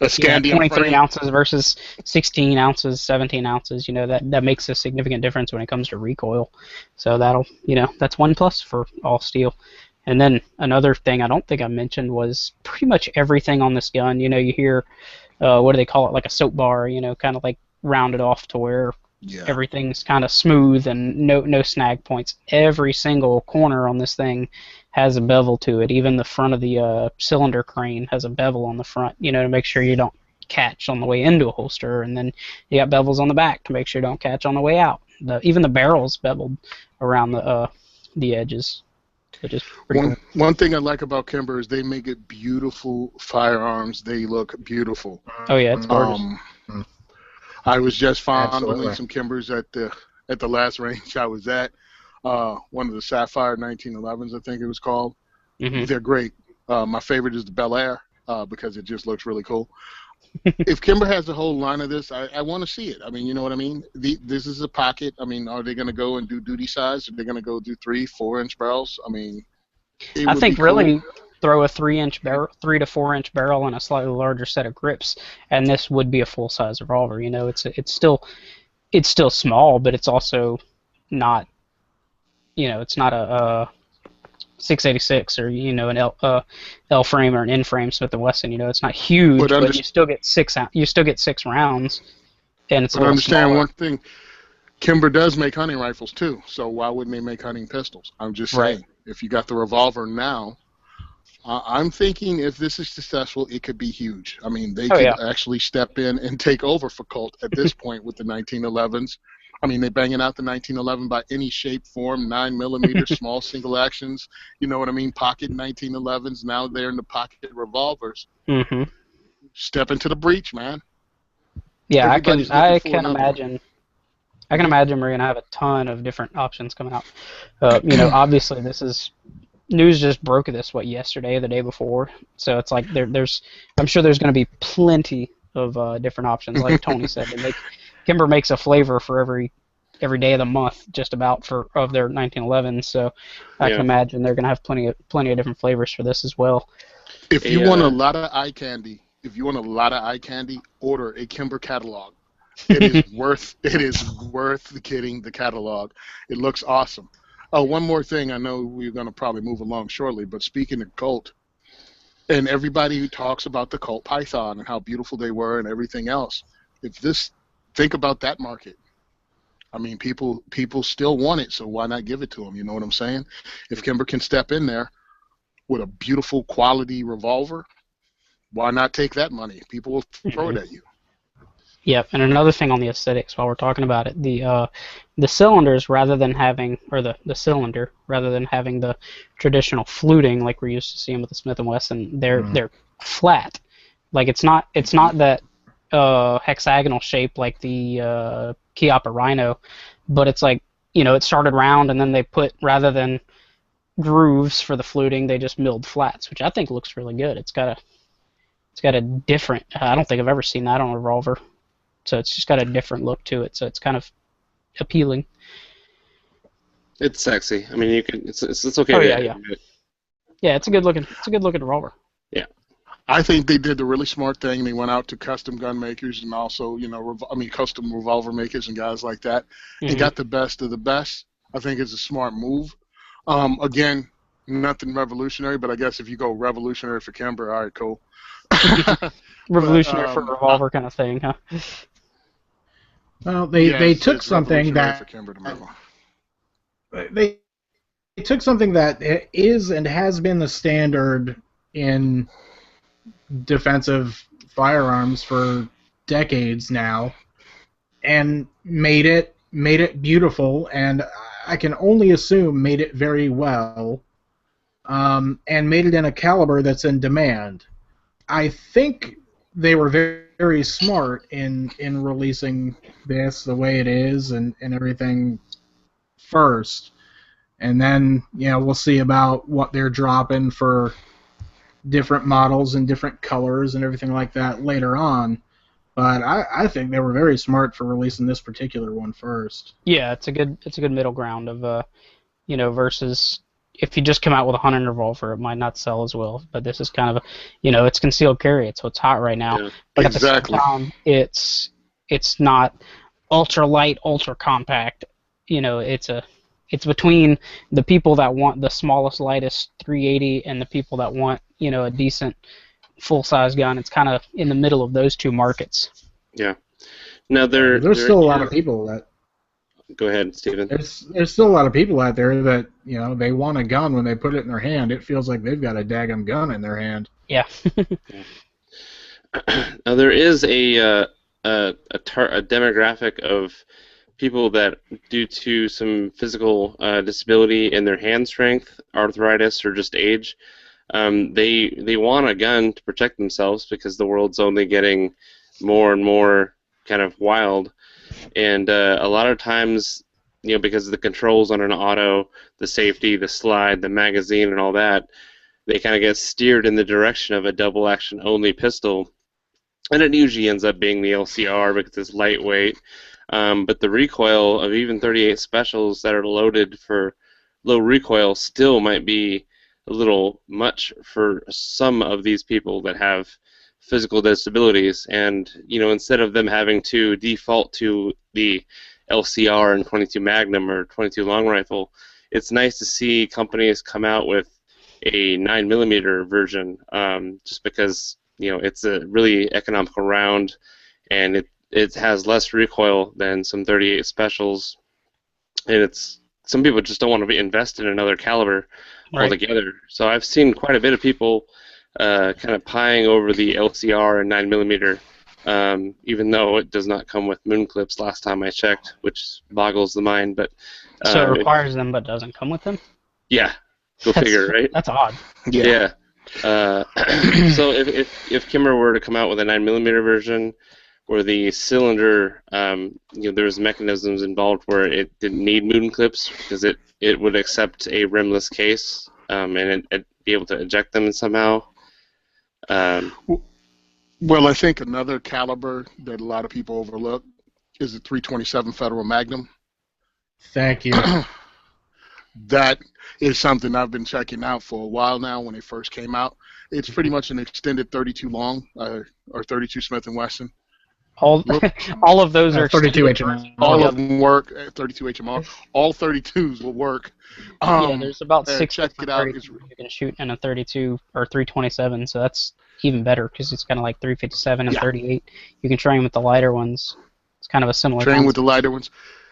A Scandium 23 frame. ounces versus 16 ounces, 17 ounces. That makes a significant difference when it comes to recoil. So that'll, that's one plus for all steel. And then another thing I don't think I mentioned was pretty much everything on this gun. You hear, what do they call it, like a soap bar, kind of like rounded off to where everything's kind of smooth and no snag points. Every single corner on this thing has a bevel to it. Even the front of the cylinder crane has a bevel on the front, to make sure you don't catch on the way into a holster. And then you got bevels on the back to make sure you don't catch on the way out. Even the barrel's beveled around the edges. One thing I like about Kimber is they make it beautiful firearms. They look beautiful. Oh yeah, it's gorgeous. I was just fondling Absolutely. some Kimbers at the last range I was at. One of the Sapphire 1911s, I think it was called. Mm-hmm. They're great. My favorite is the Bel Air because it just looks really cool. If Kimber has a whole line of this, I want to see it. I mean, you know what I mean? This is a pocket. I mean, are they going to go and do duty size? Are they going to go do 3-4 inch barrels? I mean, I think really throw a 3 to 4 inch barrel and a slightly larger set of grips, and this would be a full size revolver. It's still small, but it's also not. It's not a 686 or an L frame or an N frame Smith & Wesson. It's not huge, but you still get 6 rounds, and it's. But understand one thing: Kimber does make hunting rifles too. So why wouldn't they make hunting pistols? I'm just saying. If you got the revolver now, I'm thinking if this is successful, it could be huge. I mean, they could actually step in and take over for Colt at this point with the 1911s. I mean, they're banging out the 1911 by any shape, form, 9mm, small single actions. You know what I mean? Pocket 1911s. Now they're in the pocket revolvers. Mm-hmm. Step into the breach, man. Yeah, I can imagine we're gonna have a ton of different options coming out. Obviously this is news just broke this yesterday or the day before, so it's like I'm sure there's gonna be plenty of different options. Like Tony said, Kimber makes a flavor for every day of the month, just about of their 1911. So I can imagine they're gonna have plenty of different flavors for this as well. If you want a lot of eye candy, order a Kimber catalog. It is worth getting the catalog. It looks awesome. Oh, one more thing. I know we're going to probably move along shortly, but speaking of Colt, and everybody who talks about the Colt Python and how beautiful they were and everything else, think about that market. I mean, people still want it, so why not give it to them? You know what I'm saying? If Kimber can step in there with a beautiful quality revolver, why not take that money? People will throw it at you. Yep, and another thing on the aesthetics while we're talking about it, the cylinders rather than having the cylinder rather than having the traditional fluting like we're used to seeing with the Smith & Wesson, they're flat. Like it's not that hexagonal shape like the Chiappa Rhino, but it's like it started round and then they put, rather than grooves for the fluting, they just milled flats, which I think looks really good. It's got a different. I don't think I've ever seen that on a revolver. So it's just got a different look to it. So it's kind of appealing. It's sexy. I mean, it's okay. Oh yeah. Yeah, it's a good looking revolver. Yeah. I think they did the really smart thing. They went out to custom gun makers and also, custom revolver makers and guys like that, and got the best of the best. I think it's a smart move. Again, nothing revolutionary, but I guess if you go revolutionary for Kimber, all right, cool. Revolutionary for a revolver kind of thing, huh? Well, they took something that they took something that is and has been the standard in defensive firearms for decades now, and made it beautiful, and I can only assume made it very well, and made it in a caliber that's in demand. I think they were very, very smart in releasing this the way it is and everything first, and then we'll see about what they're dropping for different models and different colors and everything like that later on. But I think they were very smart for releasing this particular one first. Yeah, it's a good middle ground of versus if you just come out with a hunting revolver, it might not sell as well. But this is kind of it's concealed carry, so it's hot right now. Yeah, but exactly. At the same time, it's not ultra light, ultra compact. It's between the people that want the smallest, lightest 380 and the people that want a decent full-size gun. It's kind of in the middle of those two markets. Yeah. Now there's still a lot of people that. Go ahead, Stephen. There's still a lot of people out there that they want a gun when they put it in their hand. It feels like they've got a daggum gun in their hand. Yeah. Now there is a demographic of people that, due to some physical disability in their hand strength, arthritis, or just age, they want a gun to protect themselves because the world's only getting more and more kind of wild, and a lot of times, because of the controls on an auto, the safety, the slide, the magazine, and all that, they kind of get steered in the direction of a double action only pistol, and it usually ends up being the LCR because it's lightweight. But the recoil of even 38 specials that are loaded for low recoil still might be a little much for some of these people that have physical disabilities, and instead of them having to default to the LCR and 22 Magnum or 22 long rifle, it's nice to see companies come out with a 9mm version, just because it's a really economical round, and it has less recoil than some 38 specials, and some people just don't want to be invested in another caliber altogether. So I've seen quite a bit of people kind of pieing over the LCR and 9mm, even though it does not come with moon clips last time I checked, which boggles the mind. But so it requires them but doesn't come with them? Yeah, go figure, right? That's odd. Yeah. So if Kimmer were to come out with a 9mm version, where the cylinder, there's mechanisms involved where it didn't need moon clips because it would accept a rimless case, and it'd be able to eject them somehow. Well, I think another caliber that a lot of people overlook is the 327 Federal Magnum. Thank you. That is something I've been checking out for a while now. When it first came out, it's pretty much an extended 32 long or 32 Smith & Wesson. All of those are 32 HMR. All of them work at 32 HMR. All 32s will work. There's about 6 check it out. you can shoot in a 32 or 327, so that's even better because it's kind of like 357 and 38. You can train with the lighter ones. It's kind of a similar Train concept. with the lighter ones.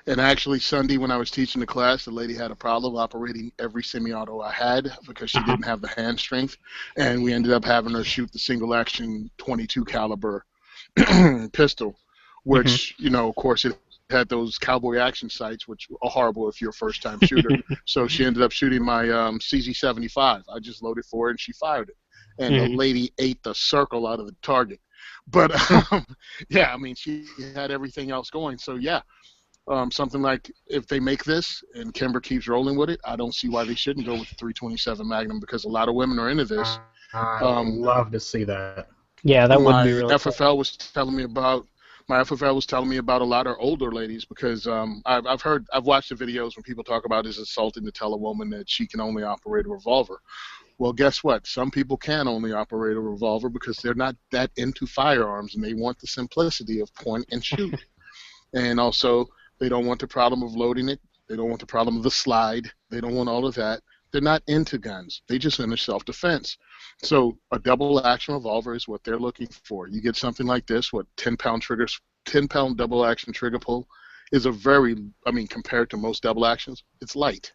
And actually, Sunday when I was teaching the class, the lady had a problem operating every semi-auto I had because she didn't have the hand strength, and we ended up having her shoot the single-action 22 caliber pistol, which of course it had those cowboy action sights, which are horrible if you're a first-time shooter. So she ended up shooting my CZ75. I just loaded for her and she fired it, and the lady ate the circle out of the target. But yeah, I mean, she had everything else going. So yeah, something like if they make this and Kimber keeps rolling with it, I don't see why they shouldn't go with the 327 Magnum, because a lot of women are into this. I love to see that. Yeah, that would be really FFL cool. was telling me about. My FFL was telling me about a lot of older ladies because I've watched the videos when people talk about it's insulting to tell a woman that she can only operate a revolver. Well, guess what? Some people can only operate a revolver because they're not that into firearms and they want the simplicity of point and shoot. And also, they don't want the problem of loading it. They don't want the problem of the slide. They don't want all of that. They're not into guns. They just into self-defense. So a double-action revolver is what they're looking for. You get something like this, 10-pound triggers, 10-pound double-action trigger pull is compared to most double actions, it's light.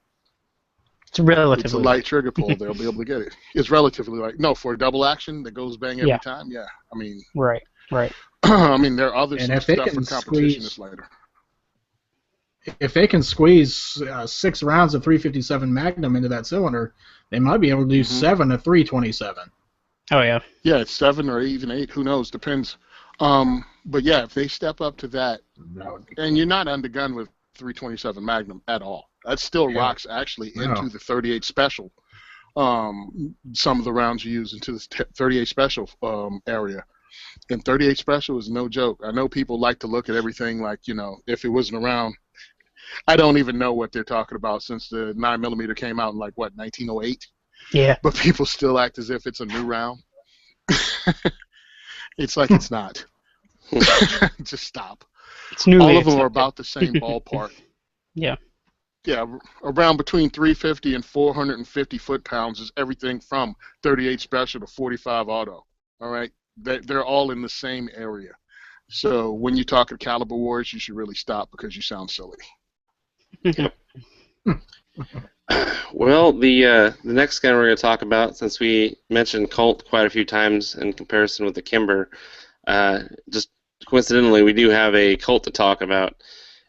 It's relatively It's a light trigger pull. They'll be able to get it. It's relatively light. No, for a double action that goes bang every time. Yeah, I mean. Right. I mean, there are other And stuff if they for can competition that's lighter. If they can squeeze 6 rounds of 357 Magnum into that cylinder, they might be able to do 7 of 327. Oh yeah. Yeah, it's 7 or even 8. Who knows? Depends. But yeah, if they step up to that, and you're not undergun with 327 Magnum at all. That still rocks actually into the 38 Special. Some of the rounds you use into the 38 Special area. And 38 Special is no joke. I know people like to look at everything like, if it wasn't around. I don't even know what they're talking about since the 9mm came out in 1908? Yeah. But people still act as if it's a new round. It's like it's not. Just stop. It's newly All of them accepted. are about the same ballpark. Yeah. Yeah, around between 350 and 450 foot-pounds is everything from 38 Special to 45 Auto. All right? They're all in the same area. So when you talk of caliber wars, you should really stop because you sound silly. Well, the next gun we're going to talk about, since we mentioned Colt quite a few times in comparison with the Kimber, just coincidentally, we do have a Colt to talk about.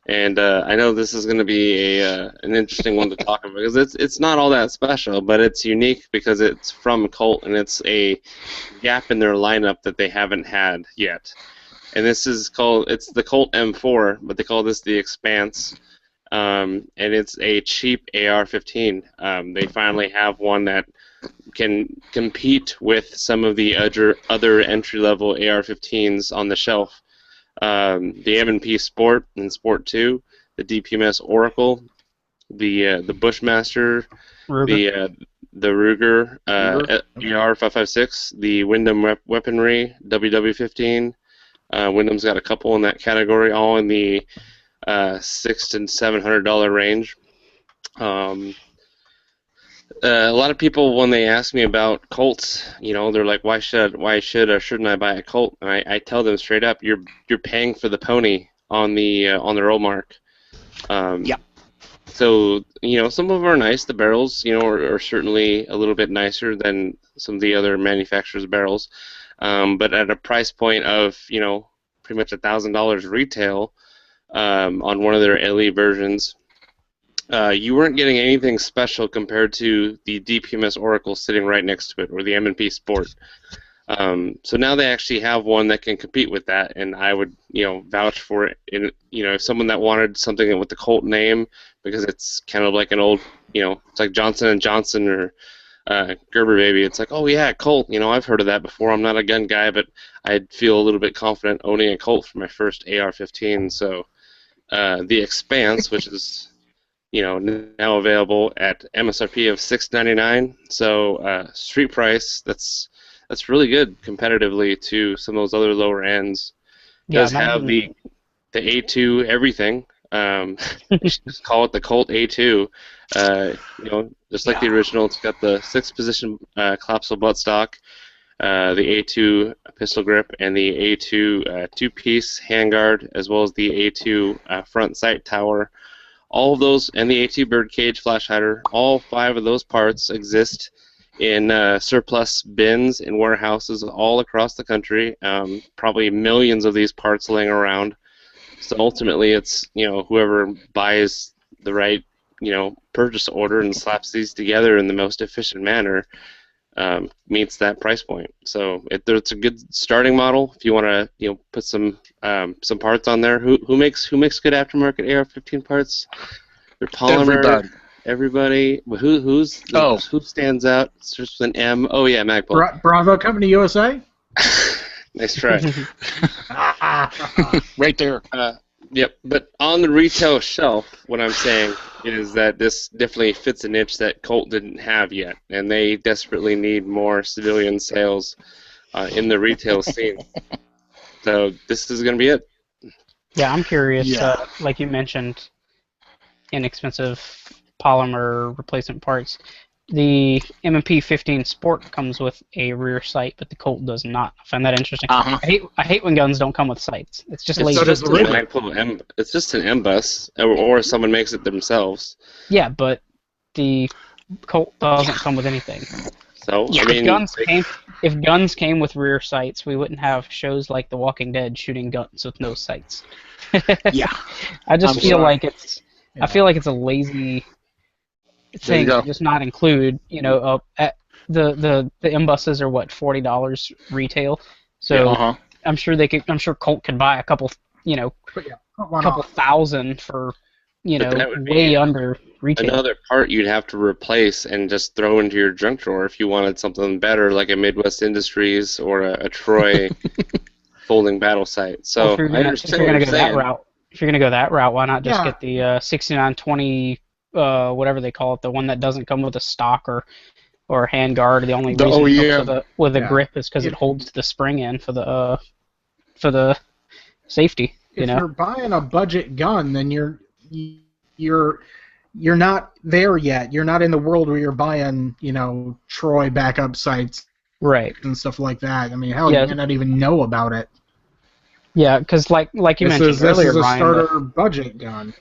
And I know this is going to be an interesting one to talk about because it's not all that special, but it's unique because it's from Colt and it's a gap in their lineup that they haven't had yet. And it's the Colt M4, but they call this the Expanse, and it's a cheap AR-15. They finally have one that can compete with some of the other entry-level AR-15s on the shelf. The M&P Sport and Sport 2, the DPMS Oracle, the Bushmaster, Ruger. the Ruger ER556, the Wyndham Weaponry WW15. Wyndham's got a couple in that category, all in the $600 to $700 range. A lot of people, when they ask me about Colts, they're like, why should or shouldn't I buy a Colt? And I tell them straight up, you're paying for the pony on the roll mark. Yeah. So some of them are nice. The barrels, are certainly a little bit nicer than some of the other manufacturers' barrels. But at a price point of pretty much $1,000 retail on one of their LE versions. You weren't getting anything special compared to the DPMS Oracle sitting right next to it, or the M&P Sport. So now they actually have one that can compete with that, and I would, vouch for it. If someone that wanted something with the Colt name, because it's kind of like an old, it's like Johnson & Johnson or Gerber Baby. It's like, oh yeah, Colt. I've heard of that before. I'm not a gun guy, but I'd feel a little bit confident owning a Colt for my first AR-15. So the Expanse, which is now available at MSRP of $699. So street price, that's really good comparatively to some of those other lower ends. It does have the A2 everything. Just call it the Colt A2. Just like the original, it's got the 6-position collapsible buttstock, the A2 pistol grip, and the A2 two-piece handguard, as well as the A2 front sight tower. All of those, and the A2 birdcage flash hider, all 5 of those parts exist in surplus bins in warehouses all across the country. Probably millions of these parts laying around. So ultimately, it's whoever buys the right purchase order and slaps these together in the most efficient manner meets that price point. So it's a good starting model if you want to put some parts on there. Who makes good aftermarket AR-15 parts? They're Polymer. Everybody. Who stands out? It starts with an M. Oh yeah, Magpul. Bravo Company USA. Nice try. Right there. Yep, but on the retail shelf, what I'm saying is that this definitely fits a niche that Colt didn't have yet, and they desperately need more civilian sales in the retail scene. So this is going to be it. Yeah, I'm curious. Yeah. Like you mentioned, inexpensive polymer replacement parts. The M&P 15 Sport comes with a rear sight, but the Colt does not. I find that interesting. Uh-huh. I hate when guns don't come with sights. It's just lazy. It's just an M-bus, or someone makes it themselves. Yeah, but the Colt doesn't come with anything. So I mean, if guns came with rear sights, we wouldn't have shows like The Walking Dead shooting guns with no sights. Yeah. I feel like it's a lazy thing to just not include. At the M-buses are what, $40 retail. So I'm sure Colt could buy a couple, couple thousand for, way under retail. Another part you'd have to replace and just throw into your junk drawer if you wanted something better, like a Midwest Industries or a Troy folding battle sight. So if you're going to go that route, why not just get the 6920, whatever they call it, the one that doesn't come with a stock or hand guard? The only reason it comes with a grip is because it holds the spring in for the safety. If you're buying a budget gun, then you're not there yet. You're not in the world where you're buying, Troy backup sights, right, and stuff like that. I mean, hell, you may not even know about it. Yeah, because like you mentioned earlier, this is a Ryan, starter budget gun.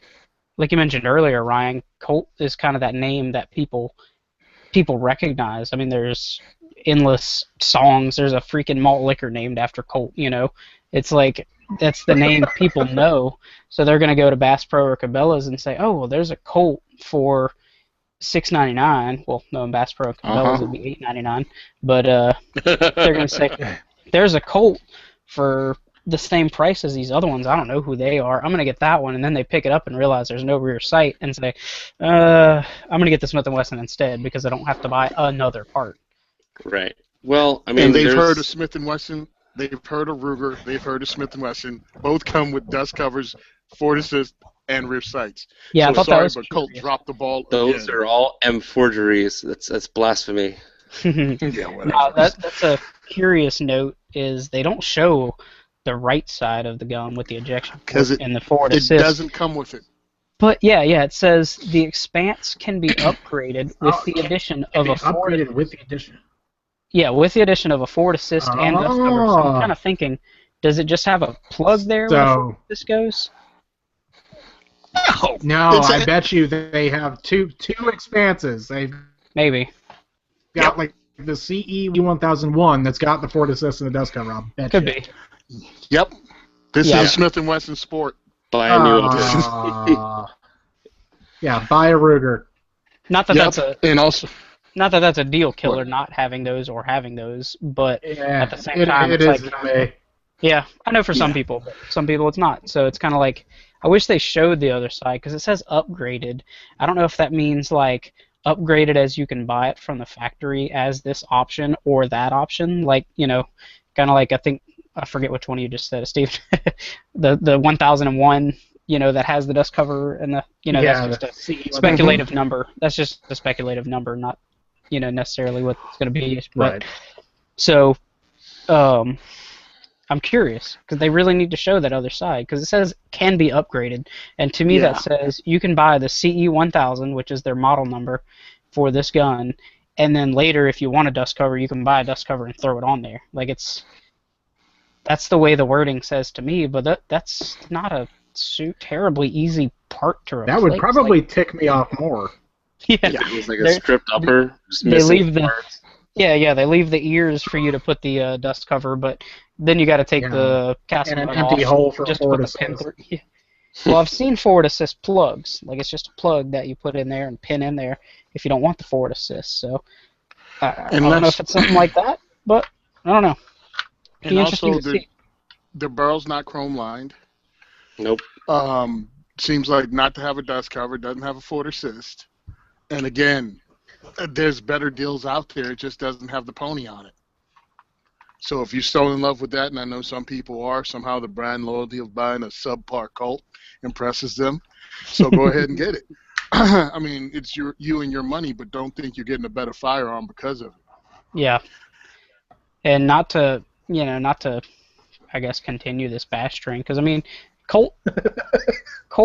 Like you mentioned earlier, Ryan, Colt is kind of that name that people recognize. I mean, there's endless songs. There's a freaking malt liquor named after Colt. It's like that's the name people know. So they're gonna go to Bass Pro or Cabela's and say, "Oh, well, there's a Colt for $6.99." Well, no, in Bass Pro and Cabela's it'd be $8.99. But they're gonna say, "There's a Colt for the same price as these other ones. I don't know who they are. I'm gonna get that one." And then they pick it up and realize there's no rear sight and say, "I'm gonna get the Smith & Wesson instead because I don't have to buy another part." Right. Well, I mean, and they've heard of Smith & Wesson. They've heard of Ruger. They've heard of Smith & Wesson. Both come with dust covers, forward assist, and rear sights. Yeah, so I thought sorry, that was but Colt dropped the ball. Those are all M forgeries. That's blasphemy. Yeah, whatever. That's a curious note. Is they don't show the right side of the gun with the ejection port and the forward assist. It doesn't come with it. But yeah, it says the Expanse can be upgraded with the addition of a forward. Upgraded with the addition. Yeah, with the addition of a forward assist and dust cover. So I'm kind of thinking, does it just have a plug there where this goes? No, I bet you they have two Expanses. They've maybe got like the CE 1001 that's got the forward assist and the dust cover. I'll bet could be. Yep. This is Smith & Wesson Sport. Buy a new edition. Yeah, buy a Ruger. Not that that's a and also not that that's a deal killer, not having those or having those, but at the same time, it's like, yeah, I know for some people, but some people it's not. So it's kind of like, I wish they showed the other side because it says upgraded. I don't know if that means like upgraded as you can buy it from the factory as this option or that option, like kind of like I forget which one you just said, Steve. the 1001. That has the dust cover and the that's just a speculative number. That's just a speculative number, not necessarily what it's going to be. But, right. So, I'm curious because they really need to show that other side because it says can be upgraded, and to me that says you can buy the CE 1000, which is their model number for this gun, and then later if you want a dust cover, you can buy a dust cover and throw it on there. Like that's the way the wording says to me, but that's not a terribly easy part to replace. That would probably tick me off more. Yeah, it was like a stripped upper. They leave they leave the ears for you to put the dust cover, but then you got to take the casting and an empty hole for just forward put the pin through. Yeah. Well, I've seen forward assist plugs. Like it's just a plug that you put in there and pin in there if you don't want the forward assist. So I don't know if it's something like that, but I don't know. And also the barrel's not chrome lined. Nope. Seems like not to have a dust cover, doesn't have a forward assist. And again, there's better deals out there, it just doesn't have the pony on it. So if you're so in love with that, and I know some people are, somehow the brand loyalty of buying a subpar Colt impresses them. So go ahead and get it. I mean, it's you and your money, but don't think you're getting a better firearm because of it. Yeah. And not to, I guess, continue this bash train, because, I mean, Colt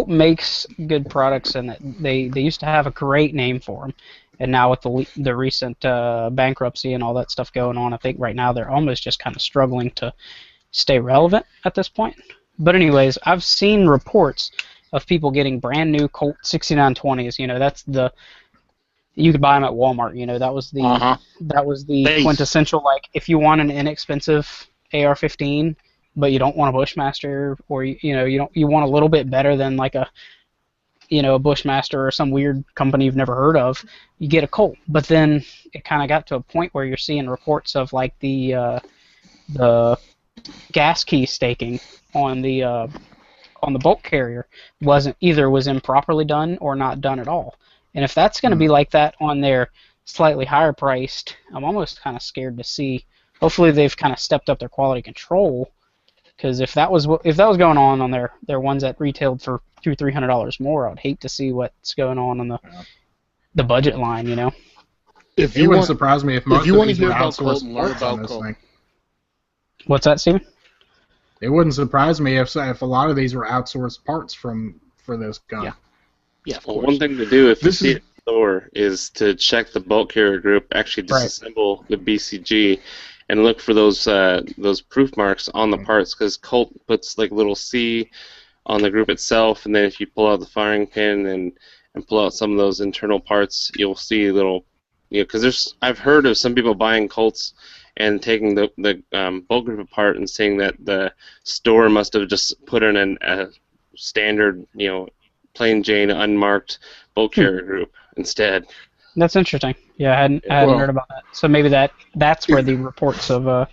makes good products, and they used to have a great name for them. And now with the recent bankruptcy and all that stuff going on, I think right now they're almost just kind of struggling to stay relevant at this point. But anyways, I've seen reports of people getting brand new Colt 6920s. That's you could buy them at Walmart. You know, that was the Base. quintessential, like, if you want an inexpensive AR-15, but you don't want a Bushmaster, or you want a little bit better than like a Bushmaster or some weird company you've never heard of, you get a Colt. But then it kind of got to a point where you're seeing reports of like the gas key staking on the bolt carrier was improperly done or not done at all. And if that's going to be like that on their slightly higher priced, I'm almost kind of scared to see. Hopefully they've kind of stepped up their quality control, because if that was going on their ones that retailed for $200-300 more, I'd hate to see what's going on the budget line. It wouldn't surprise me if most of these were outsourced parts on this thing. What's that, Steven? It wouldn't surprise me if a lot of these were outsourced parts for this gun. Yeah, of Well, course. one thing to do if you see it in the store is to check the bolt carrier group, actually disassemble the BCG, and look for those proof marks on the parts, because Colt puts like a little C on the group itself, and then if you pull out the firing pin and pull out some of those internal parts, you'll see little, because I've heard of some people buying Colts and taking the bolt group apart and saying that the store must have just put in a standard, plain Jane unmarked bolt carrier group instead. That's interesting. Yeah, I hadn't heard about that. So maybe that's where the reports of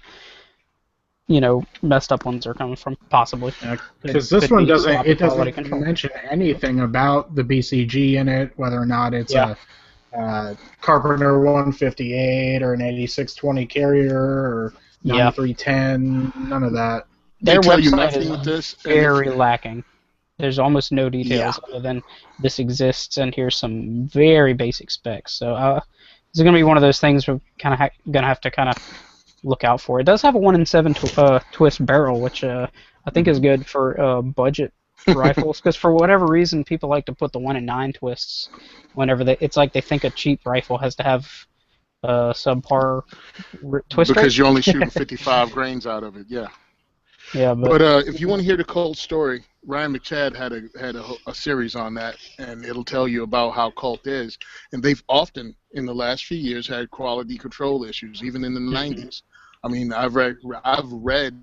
messed up ones are coming from, possibly. Because this one doesn't mention anything about the BCG in it, whether or not it's a Carpenter 158 or an 8620 carrier or 9310, none of that. Their They tell you website nothing is with this. very lacking. There's almost no details other than this exists and here's some very basic specs. So this is going to be one of those things we're kind of going to have to look out for. It does have a 1-in-7 twist barrel, which I think is good for budget rifles, because for whatever reason people like to put the 1-in-9 twists whenever it's like they think a cheap rifle has to have subpar twist rate. Because you're only shooting 55 grains out of it, yeah. Yeah, but if you want to hear the Colt story, Ryan McChad had a series on that, and it'll tell you about how Colt is. And they've often, in the last few years, had quality control issues, even in the 90s. I mean, I've read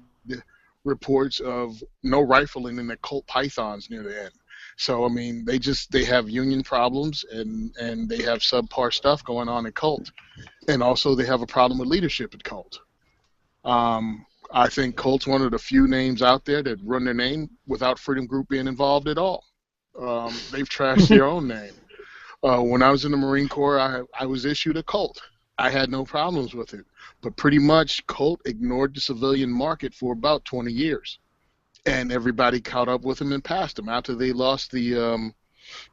reports of no rifling in the Colt Pythons near the end. So I mean, they have union problems and they have subpar stuff going on at Colt, and also they have a problem with leadership at Colt. I think Colt's one of the few names out there that run their name without Freedom Group being involved at all. They've trashed their own name. When I was in the Marine Corps, I was issued a Colt. I had no problems with it. But pretty much Colt ignored the civilian market for about 20 years. And everybody caught up with them and passed them. After they lost the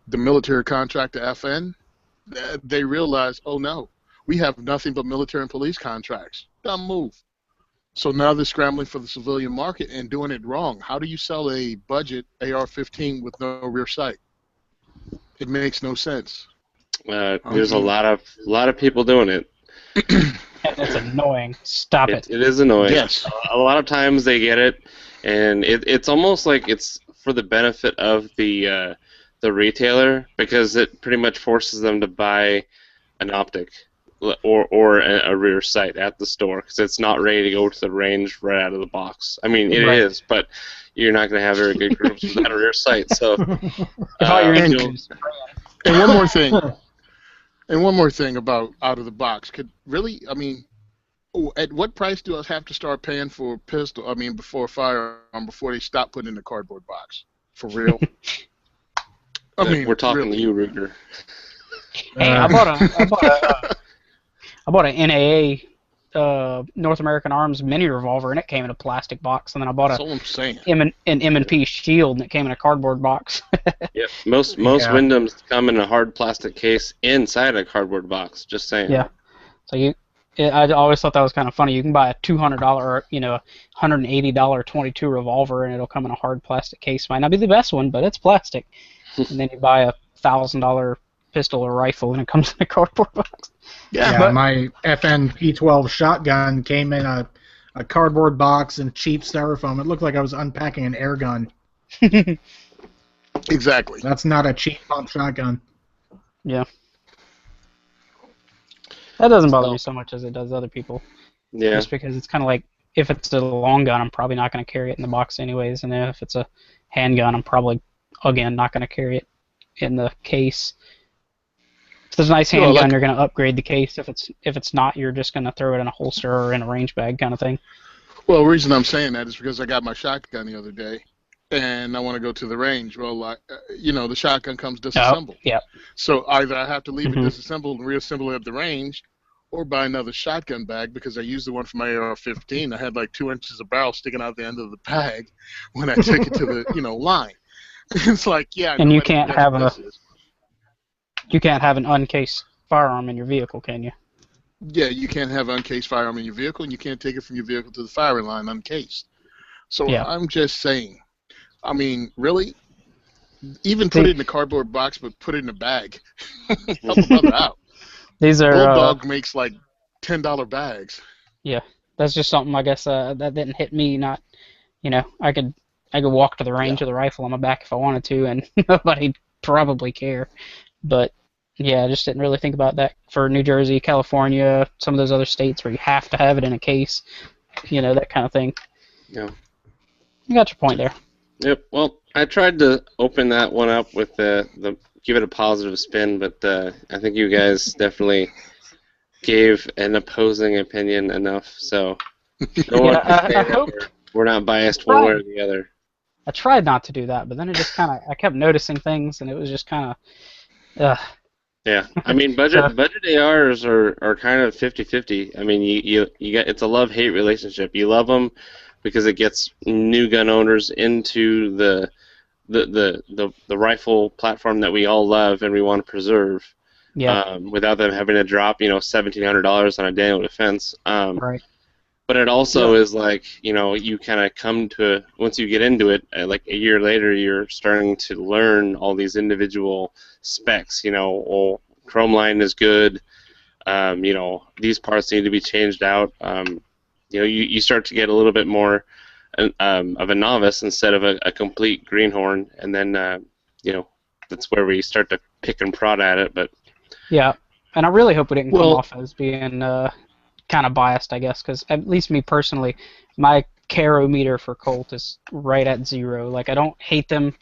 military contract to FN, they realized, oh no, we have nothing but military and police contracts. Dumb move. So now they're scrambling for the civilian market and doing it wrong. How do you sell a budget AR-15 with no rear sight? It makes no sense. There's a lot of people doing it. That's annoying. Stop it. It is annoying. Yes. A lot of times they get it, and it's almost like it's for the benefit of the retailer, because it pretty much forces them to buy an optic or a rear sight at the store, because it's not ready to go to the range right out of the box. I mean, it is, but you're not going to have very good groups without a rear sight. So, and one more thing. And one more thing about out of the box. At what price do I have to start paying for a pistol? I mean, before a firearm, before they stop putting in the cardboard box? For real? We're talking to you, Ruger. Hey, I bought a NAA North American Arms mini revolver, and it came in a plastic box. And then I bought an M&P Shield, and it came in a cardboard box. Yep. Most Wyndhams come in a hard plastic case inside a cardboard box. Just saying. Yeah. So I always thought that was kind of funny. You can buy a $200 or $180 .22 revolver, and it'll come in a hard plastic case. Might not be the best one, but it's plastic. And then you buy a $1,000 pistol or rifle, and it comes in a cardboard box. Yeah, my FN P12 shotgun came in a cardboard box and cheap styrofoam. It looked like I was unpacking an air gun. Exactly. That's not a cheap pump shotgun. Yeah. That doesn't bother me so much as it does other people. Yeah. Just because it's kind of like, if it's a long gun, I'm probably not going to carry it in the box anyways, and if it's a handgun, I'm probably, again, not going to carry it in the case. If there's a nice handgun, you're going to upgrade the case. If it's not, you're just going to throw it in a holster or in a range bag kind of thing. Well, the reason I'm saying that is because I got my shotgun the other day, and I want to go to the range. Well, the shotgun comes disassembled. Oh, yeah. So either I have to leave it disassembled and reassemble it at the range, or buy another shotgun bag, because I used the one for my AR-15. I had like 2 inches of barrel sticking out the end of the bag when I took it to the line. It's like, yeah. And you can't have an uncased firearm in your vehicle, can you? Yeah, you can't have an uncased firearm in your vehicle, and you can't take it from your vehicle to the firing line uncased. So yeah. I'm just saying, I mean, really, even put it in a cardboard box, but put it in a bag. Help a brother out. These are Bulldog makes like $10 bags. Yeah, that's just something I guess that didn't hit me. Not, I could walk to the range with a rifle on my back if I wanted to, and nobody'd probably care. But yeah, I just didn't really think about that for New Jersey, California, some of those other states where you have to have it in a case, that kind of thing. Yeah. You got your point there. Yep. Well, I tried to open that one up with the give it a positive spin, but I think you guys definitely gave an opposing opinion enough, so I hope we're not biased one way or the other. I tried not to do that, but then it just kind of, I kept noticing things, and it was just kind of, Yeah, I mean, budget ARs are kind of 50-50. I mean, you get, it's a love-hate relationship. You love them because it gets new gun owners into the rifle platform that we all love and we want to preserve. Yeah. Without them having to drop, $1,700 on a Daniel Defense. Right. But it also is like, you kind of come to, once you get into it, like a year later, you're starting to learn all these individual specs. Chrome line is good. These parts need to be changed out. You start to get a little bit more of a novice instead of a complete greenhorn, and then that's where we start to pick and prod at it. But yeah, and I really hope we didn't come off as being kind of biased, I guess, because at least me personally, my caro meter for Colt is right at 0. Like, I don't hate them,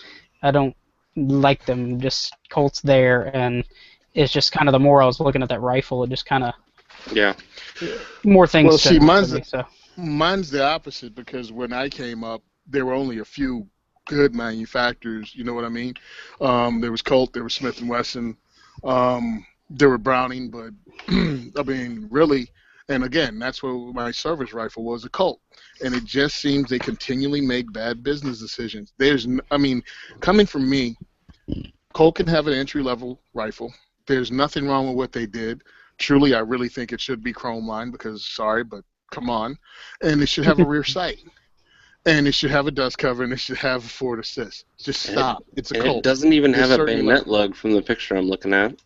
I don't like them, just Colt's there, and it's just kind of the more I was looking at that rifle, it just kind of more things. Well, see, mine's the opposite, because when I came up, there were only a few good manufacturers. You know what I mean? There was Colt, there was Smith & Wesson, there were Browning, but I mean, really. And again, that's what my service rifle was, a Colt. And it just seems they continually make bad business decisions. Coming from me, Colt can have an entry-level rifle. There's nothing wrong with what they did. Truly, I really think it should be chrome line because, sorry, but come on. And it should have a rear sight. And it should have a dust cover, and it should have a forward assist. Just stop. It's a Colt. It doesn't even have a bayonet lug from the picture I'm looking at.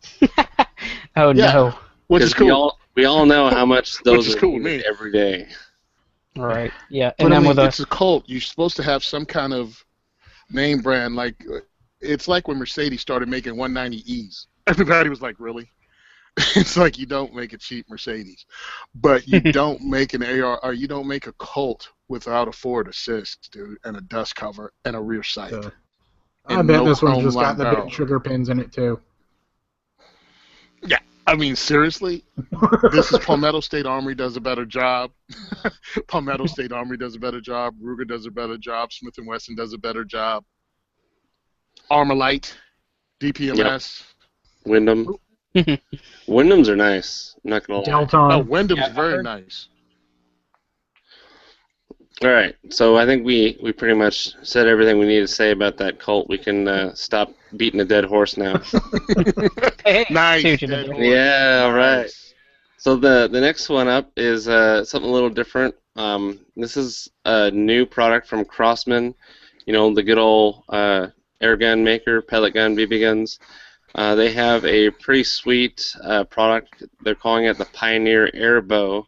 Oh, no. Which is cool. We all know how much those are cool every day. All right. Yeah. And then it's a Colt. You're supposed to have some kind of name brand. Like, it's like when Mercedes started making 190Es. Everybody was like, really? It's like, you don't make a cheap Mercedes, but you don't make an AR, or you don't make a Colt without a forward assist, dude, and a dust cover and a rear sight. I bet this one's just got the big sugar pins in it too. Yeah, I mean, seriously, this is Palmetto State Armory does a better job. Palmetto State Armory does a better job. Ruger does a better job. Smith & Wesson does a better job. Armalite, DPMS. Yep. Wyndham. Wyndham's are nice. I'm not gonna lie. Delton. Oh, Wyndham's very nice. All right, so I think we pretty much said everything we need to say about that Colt. We can stop beating a dead horse now. Nice. Yeah, all right. So the next one up is something a little different. This is a new product from Crossman. The good old air gun maker, pellet gun, BB guns. They have a pretty sweet product. They're calling it the Pioneer Airbow.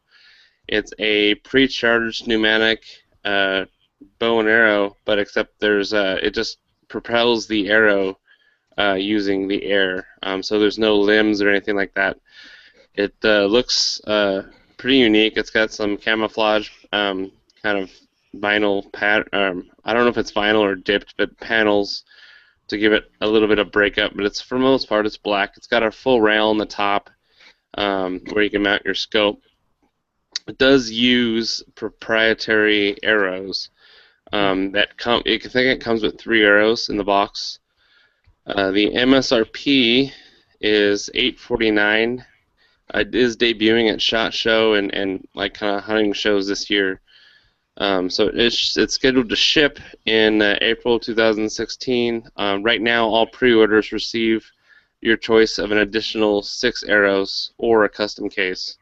It's a pre-charged pneumatic bow and arrow, but except there's it just propels the arrow using the air. So there's no limbs or anything like that. It looks pretty unique. It's got some camouflage kind of vinyl I don't know if it's vinyl or dipped, but panels to give it a little bit of breakup. But it's for the most part it's black. It's got a full rail on the top where you can mount your scope. It does use proprietary arrows. I think it comes with 3 arrows in the box. The MSRP is $849. It is debuting at SHOT Show and like kind of hunting shows this year. So it's scheduled to ship in April 2016. Right now, all pre-orders receive your choice of an additional 6 arrows or a custom case.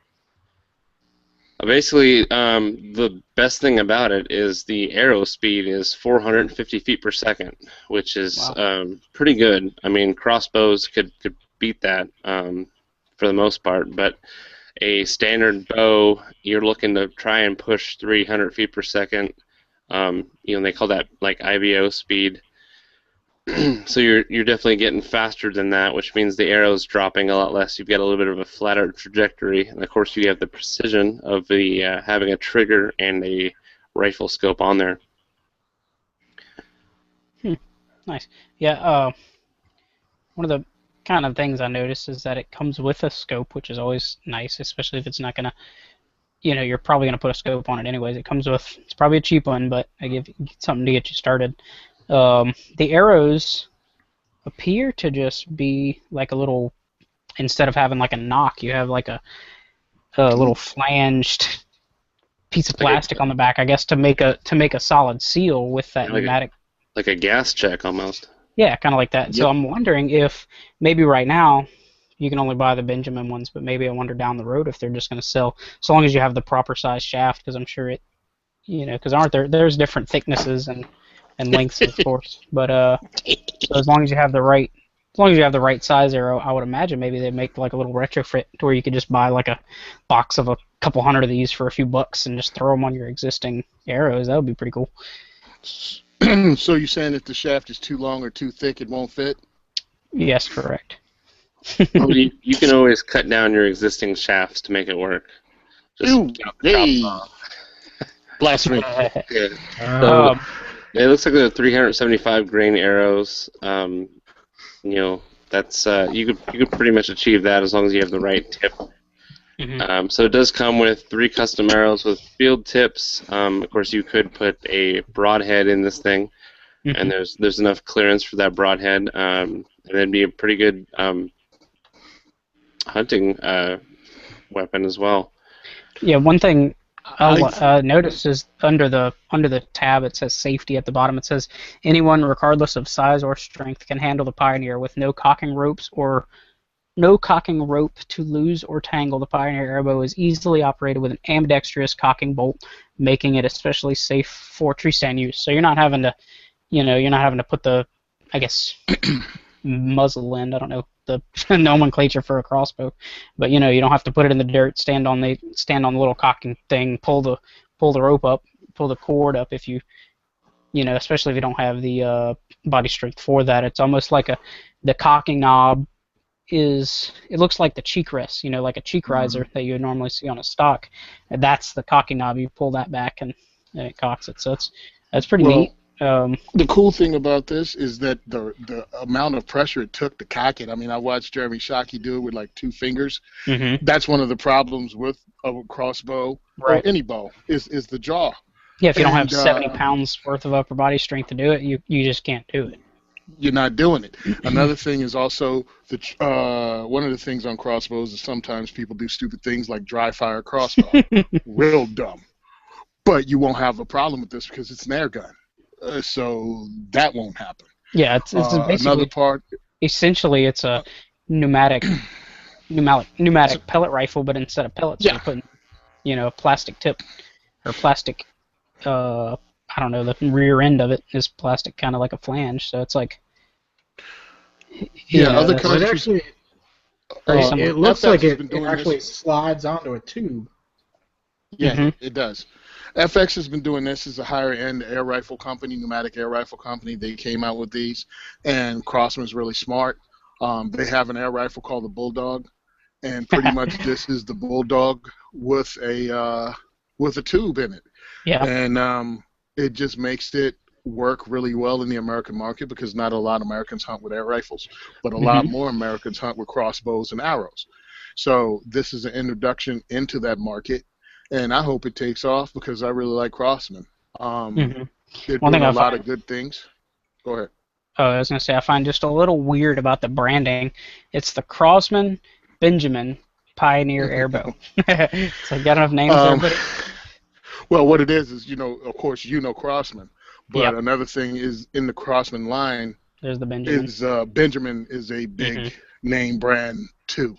Basically, the best thing about it is the arrow speed is 450 feet per second, which is pretty good. I mean, crossbows could beat that for the most part, but a standard bow, you're looking to try and push 300 feet per second. They call that like IBO speed. So you're definitely getting faster than that, which means the arrow's dropping a lot less. You've got a little bit of a flatter trajectory, and of course you have the precision of the having a trigger and a rifle scope on there. Nice. Yeah. One of the kind of things I noticed is that it comes with a scope, which is always nice, especially if it's not gonna. You're probably gonna put a scope on it anyways. It's probably a cheap one, but I give something to get you started. The arrows appear to just be like a little, instead of having like a nock, you have like a little flanged piece of plastic on the back, I guess, to make a solid seal with that pneumatic. Like a gas check almost. Yeah, kind of like that. Yep. So I'm wondering if maybe right now you can only buy the Benjamin ones, but maybe I wonder down the road if they're just going to sell, so long as you have the proper size shaft, because I'm sure because there's different thicknesses and lengths, of course, but so as long as you have the right size arrow, I would imagine maybe they make like a little retrofit to where you could just buy like a box of a couple hundred of these for a few bucks and just throw them on your existing arrows. That would be pretty cool. So you're saying if the shaft is too long or too thick, it won't fit? Yes, correct. Well, you can always cut down your existing shafts to make it work. Blasphemy. Yeah. It looks like they're 375 grain arrows. That's you could pretty much achieve that as long as you have the right tip. Mm-hmm. So it does come with 3 custom arrows with field tips. Of course, you could put a broadhead in this thing, mm-hmm. and there's enough clearance for that broadhead, and it'd be a pretty good hunting weapon as well. Yeah, one thing I'll notice is under the tab it says safety at the bottom. It says anyone, regardless of size or strength, can handle the Pioneer with no cocking rope to lose or tangle. The Pioneer airbow is easily operated with an ambidextrous cocking bolt, making it especially safe for tree stand use. So you're not having to put the, I guess, muzzle end. I don't know the nomenclature for a crossbow, but you don't have to put it in the dirt, stand on the little cocking thing, pull the rope up, pull the cord up. If you especially if you don't have the body strength for that, it's almost like the cocking knob it looks like the cheek rest, like a cheek riser that you would normally see on a stock. And that's the cocking knob. You pull that back and it cocks it. So that's pretty neat. The cool thing about this is that the amount of pressure it took to cock it. I mean, I watched Jeremy Shockey do it with like 2 fingers. Mm-hmm. That's one of the problems with a crossbow or any bow is the jaw. Yeah, if you don't have 70 pounds worth of upper body strength to do it, you just can't do it. You're not doing it. Another thing is also one of the things on crossbows is sometimes people do stupid things like dry fire crossbow. Real dumb. But you won't have a problem with this because it's an air gun. So that won't happen. Yeah, it's basically another part. Essentially, it's a pneumatic pellet rifle, but instead of pellets, you're putting a plastic tip or plastic. I don't know. The rear end of it is plastic, kind of like a flange. So it's like. Other countries. It looks like it actually slides onto a tube. Yeah, it does. FX has been doing this as a higher-end air rifle company, pneumatic air rifle company. They came out with these, and Crosman's really smart. They have an air rifle called the Bulldog, and pretty much this is the Bulldog with a tube in it. Yeah. And it just makes it work really well in the American market because not a lot of Americans hunt with air rifles, but a lot more Americans hunt with crossbows and arrows. So this is an introduction into that market, and I hope it takes off because I really like Crosman. They're doing a lot of good things. Go ahead. Oh, I was going to say, I find just a little weird about the branding. It's the Crosman Benjamin Pioneer Airbow. So you got enough names there, buddy? Well, what it is, of course, Crosman. But another thing is in the Crosman line, there's the Benjamin. Benjamin is a big name brand, too.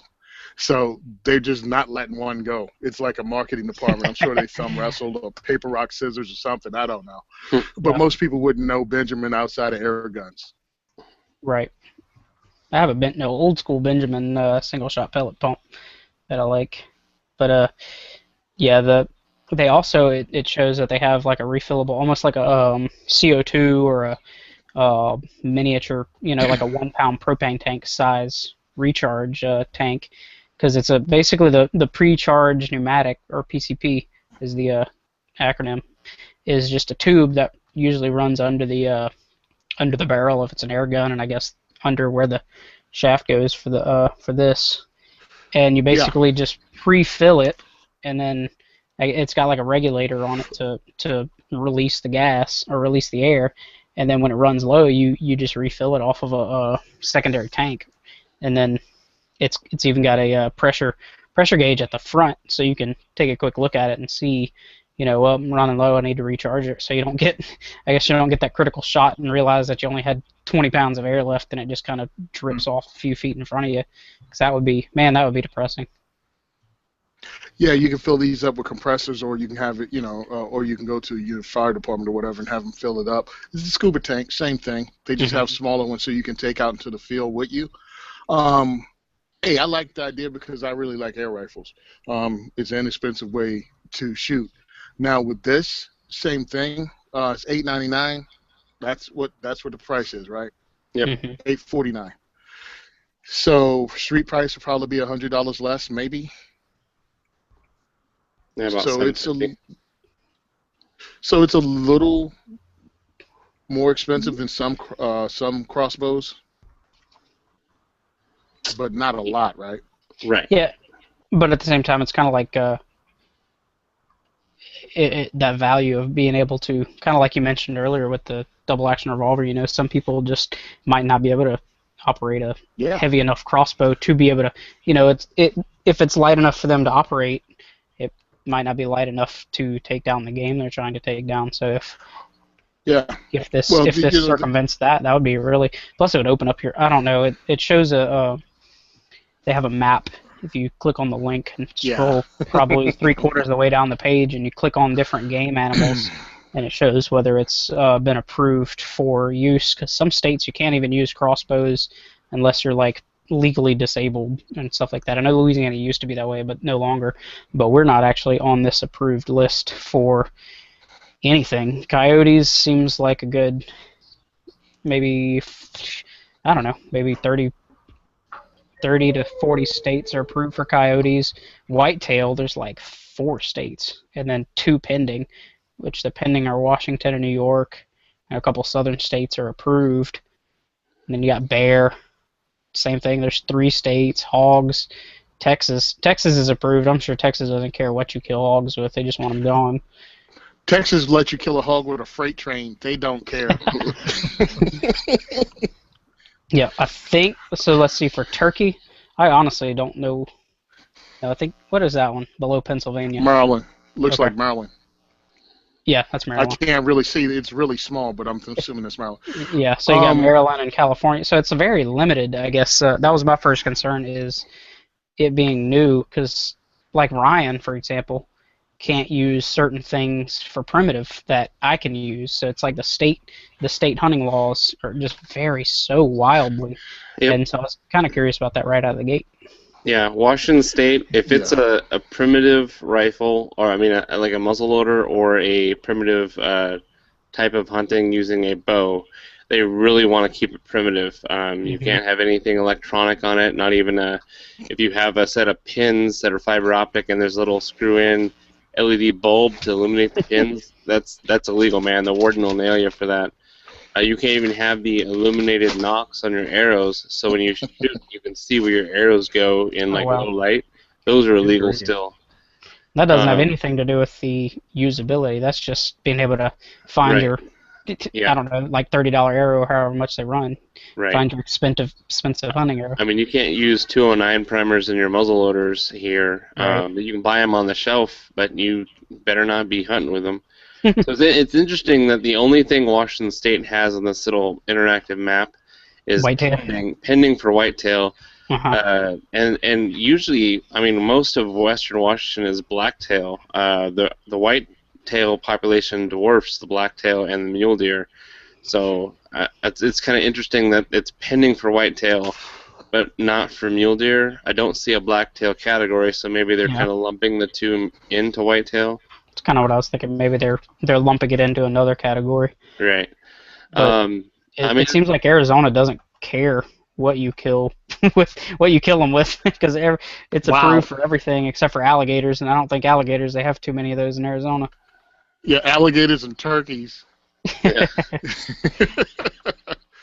So they're just not letting one go. It's like a marketing department. I'm sure they thumb wrestled or paper, rock, scissors or something. I don't know. But most people wouldn't know Benjamin outside of air guns. Right. I have a old school Benjamin single shot pellet pump that I like. But they also it shows that they have like a refillable, almost like a CO2 or a miniature, like a 1 pound propane tank size recharge tank. Because it's basically the pre-charge pneumatic, or PCP is the acronym, is just a tube that usually runs under the barrel if it's an air gun, and I guess under where the shaft goes for this. And you basically just pre-fill it, and then it's got like a regulator on it to release the gas or release the air, and then when it runs low, you just refill it off of a secondary tank, and then it's even got a pressure gauge at the front, so you can take a quick look at it and see, well, I'm running low, I need to recharge it, so you don't get that critical shot and realize that you only had 20 pounds of air left and it just kind of drips off a few feet in front of you, because that would be depressing. Yeah, you can fill these up with compressors, or you can have it, or you can go to your fire department or whatever and have them fill it up. It's a scuba tank, same thing. They just have smaller ones so you can take out into the field with you. Hey, I like the idea because I really like air rifles. It's an inexpensive way to shoot. Now with this, same thing. It's $8.99. That's what the price is, right? Yep. $8.49. So street price will probably be $100 less, maybe. Yeah, about so it's a little more expensive than some crossbows. But not a lot, right? Right. Yeah, but at the same time, it's kind of like that value of being able to, kind of like you mentioned earlier with the double action revolver. Some people just might not be able to operate a heavy enough crossbow to be able to, if it's light enough for them to operate, it might not be light enough to take down the game they're trying to take down. So if this circumvents that would be really. Plus, it would open up your. I don't know. It shows they have a map. If you click on the link and scroll probably 3/4 of the way down the page, and you click on different game animals, and it shows whether it's been approved for use. Because some states you can't even use crossbows unless you're like legally disabled and stuff like that. I know Louisiana used to be that way, but no longer. But we're not actually on this approved list for anything. Coyotes seems like a good, maybe, I don't know, maybe 30 to 40 states are approved for coyotes. Whitetail, there's like 4 states, and then 2 pending, which the pending are Washington and New York, and a couple southern states are approved. And then you got bear, same thing, there's 3 states. Hogs, Texas is approved. I'm sure Texas doesn't care what you kill hogs with, they just want them gone. Texas let you kill a hog with a freight train. They don't care. Yeah, I think so. Let's see, for turkey, I honestly don't know. I think, what is that one below Pennsylvania? Maryland. Looks like Maryland. Yeah, that's Maryland. I can't really see. It's really small, but I'm assuming it's Maryland. Yeah, so you got Maryland and California. So it's a very limited, I guess. That was my first concern, is it being new, because like Ryan, for example, can't use certain things for primitive that I can use. So it's like the state hunting laws are just vary so wildly. Yep. And so I was kind of curious about that right out of the gate. Yeah, Washington State, if it's a primitive rifle, or like a muzzleloader or a primitive type of hunting using a bow, they really want to keep it primitive. You can't have anything electronic on it, not even if you have a set of pins that are fiber optic and there's a little screw-in LED bulb to illuminate the pins, that's illegal, man. The warden will nail you for that. You can't even have the illuminated nocks on your arrows, so when you shoot, you can see where your arrows go in low light. Those are illegal still. That doesn't have anything to do with the usability. That's just being able to find your, I don't know, like $30 arrow, however much they run. Right. Find your expensive hunting arrow. I mean, you can't use 209 primers in your muzzle loaders here. Right. You can buy them on the shelf, but you better not be hunting with them. So it's interesting that the only thing Washington State has on this little interactive map is pending for whitetail. And usually, I mean, most of western Washington is blacktail. The whitetail population dwarfs the blacktail and the mule deer. So it's kind of interesting that it's pending for whitetail, but not for mule deer. I don't see a blacktail category, so maybe they're kind of lumping the two into whitetail. That's kind of what I was thinking. Maybe they're lumping it into another category. Right. It seems like Arizona doesn't care what you kill them with, because it's approved for everything except for alligators, and I don't think alligators, they have too many of those in Arizona. Yeah, alligators and turkeys. Yeah.